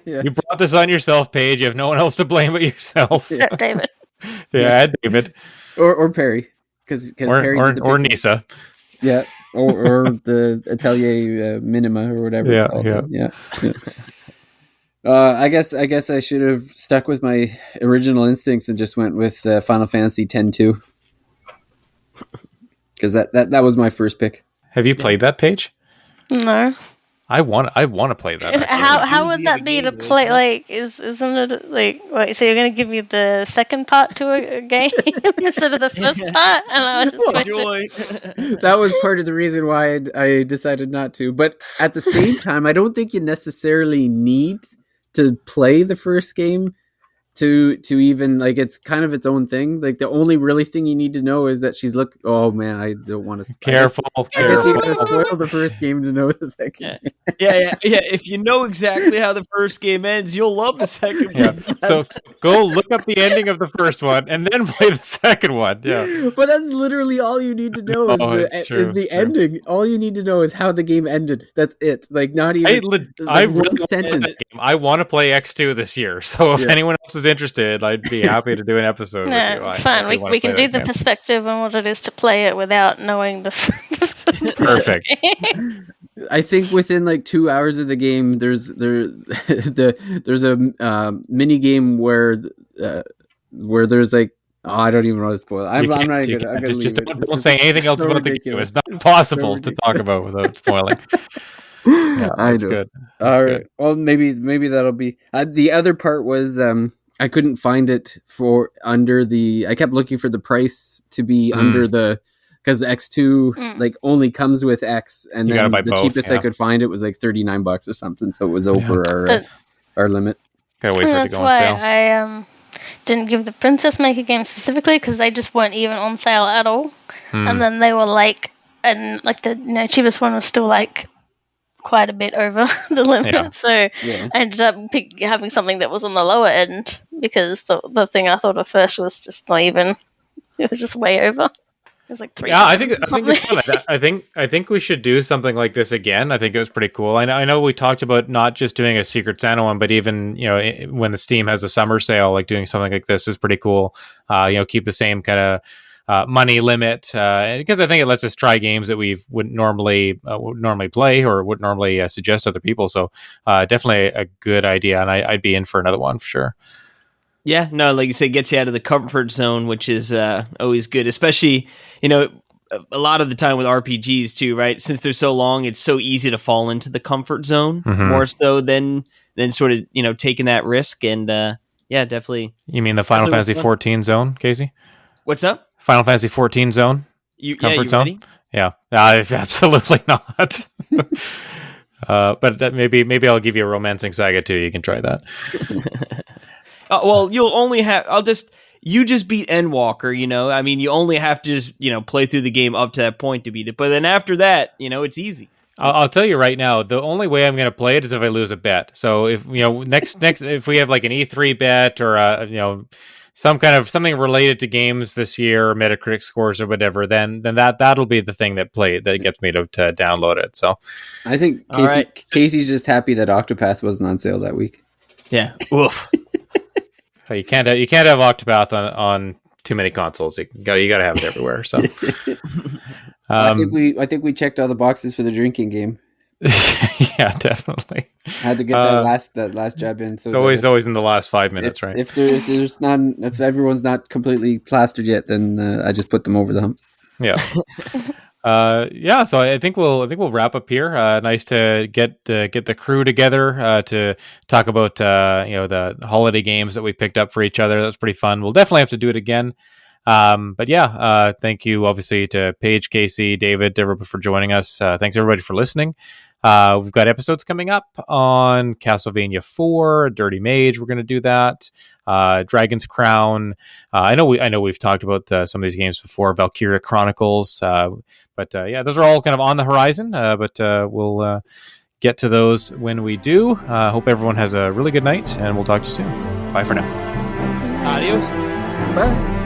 [SPEAKER 2] You brought this on yourself, Paige. You have no one else to blame but yourself.
[SPEAKER 3] Except David.
[SPEAKER 2] Yeah, David
[SPEAKER 1] or Perry, because Perry did the
[SPEAKER 2] or
[SPEAKER 1] picking.
[SPEAKER 2] Nisa.
[SPEAKER 1] Yeah, or the Atelier Minima or whatever it's called. Yeah. I guess I should have stuck with my original instincts and just went with Final Fantasy X-2, because that was my first pick.
[SPEAKER 2] Have you played that, Paige?
[SPEAKER 3] No.
[SPEAKER 2] I want to play that. Actually.
[SPEAKER 3] How would that be to play? Like, isn't it like? Wait, so you're gonna give me the second part to a game instead of the first part? And I was just
[SPEAKER 4] Joy.
[SPEAKER 1] That was part of the reason why I decided not to. But at the same time, I don't think you necessarily need to play the first game to even, like, it's kind of its own thing. Like, the only really thing you need to know is that she's oh man, I don't want to
[SPEAKER 2] Careful.
[SPEAKER 1] I guess you gotta spoil the first game to know the second game.
[SPEAKER 4] Yeah. If you know exactly how the first game ends, you'll love the second
[SPEAKER 2] Yeah.
[SPEAKER 4] one.
[SPEAKER 2] So go look up the ending of the first one and then play the second one. Yeah.
[SPEAKER 1] But that's literally all you need to know is the ending. All you need to know is how the game ended. That's it. Like, not even
[SPEAKER 2] I
[SPEAKER 1] one
[SPEAKER 2] really want to play
[SPEAKER 1] sentence.
[SPEAKER 2] that game. I want to play X2 this year. So if anyone else is interested, I'd be happy to do an episode with you.
[SPEAKER 3] no, it's fine. We can do the perspective on what it is to play it without knowing the.
[SPEAKER 2] Perfect.
[SPEAKER 1] I think within like 2 hours of the game, there's a mini game where there's like, I don't even want to spoil it. I'm not even gonna leave it.
[SPEAKER 2] Don't say anything else about the game. It's not possible to talk about without spoiling. Yeah,
[SPEAKER 1] I
[SPEAKER 2] that's
[SPEAKER 1] know.
[SPEAKER 2] good.
[SPEAKER 1] All right. Well, maybe that'll be the other part was I couldn't find it for under the. I kept looking for the price to be under the. Because X2 like only comes with X, and
[SPEAKER 2] You
[SPEAKER 1] then
[SPEAKER 2] gotta buy
[SPEAKER 1] the
[SPEAKER 2] both,
[SPEAKER 1] cheapest I could find it was like $39 or something, so it was over our limit.
[SPEAKER 2] Gotta wait for it to
[SPEAKER 3] That's
[SPEAKER 2] go on
[SPEAKER 3] why
[SPEAKER 2] sale.
[SPEAKER 3] I didn't give the Princess Maker game specifically, because they just weren't even on sale at all. And then they were like, and like the cheapest one was still like quite a bit over the limit.
[SPEAKER 2] Yeah.
[SPEAKER 3] So I ended up having something that was on the lower end, because the thing I thought of first was just not even. It was just way over. It was like $3.
[SPEAKER 2] Yeah, I think it's fun. I think we should do something like this again. I think it was pretty cool. I know we talked about not just doing a Secret Santa one, but even when the Steam has a summer sale, like doing something like this is pretty cool. Keep the same kind of money limit, because I think it lets us try games that we wouldn't normally play or would normally suggest to other people. So definitely a good idea, and I'd be in for another one for sure.
[SPEAKER 4] Yeah, no, like you said, gets you out of the comfort zone, which is always good, especially, a lot of the time with RPGs too, right? Since they're so long, it's so easy to fall into the comfort zone more so than sort of, taking that risk. And yeah, definitely.
[SPEAKER 2] You mean the Final Fantasy 14 zone, Casey?
[SPEAKER 4] What's up?
[SPEAKER 2] Final Fantasy 14 zone? Comfort zone?
[SPEAKER 4] Ready?
[SPEAKER 2] Yeah, absolutely not. But that maybe I'll give you a Romancing Saga too. You can try that.
[SPEAKER 4] Well, you'll only have. You just beat Endwalker. I mean, you only have to just play through the game up to that point to beat it. But then after that, it's easy.
[SPEAKER 2] I'll tell you right now, the only way I'm going to play it is if I lose a bet. So if next if we have like an E3 bet or something related to games this year, or Metacritic scores or whatever, then that'll be the thing that gets me to download it. So
[SPEAKER 1] I think Casey's just happy that Octopath wasn't on sale that week.
[SPEAKER 4] Yeah. Oof.
[SPEAKER 2] You can't have Octopath on too many consoles. You gotta have it everywhere. So
[SPEAKER 1] I think we checked all the boxes for the drinking game.
[SPEAKER 2] Yeah, definitely.
[SPEAKER 1] Had to get that last jab in. So
[SPEAKER 2] it's always in the last 5 minutes, right?
[SPEAKER 1] If everyone's not completely plastered yet, then I just put them over the hump.
[SPEAKER 2] Yeah. So I think we'll wrap up here. Nice to get the crew together to talk about the holiday games that we picked up for each other. That was pretty fun. We'll definitely have to do it again. But yeah, thank you obviously to Paige, Casey, David, everybody for joining us. Thanks everybody for listening. We've got episodes coming up on Castlevania 4, Dirty Mage. We're going to do that. Dragon's Crown. I know we've talked about some of these games before. Valkyria Chronicles. But yeah, those are all kind of on the horizon. But we'll get to those when we do. Hope everyone has a really good night, and we'll talk to you soon. Bye for now.
[SPEAKER 4] Adios.
[SPEAKER 1] Bye.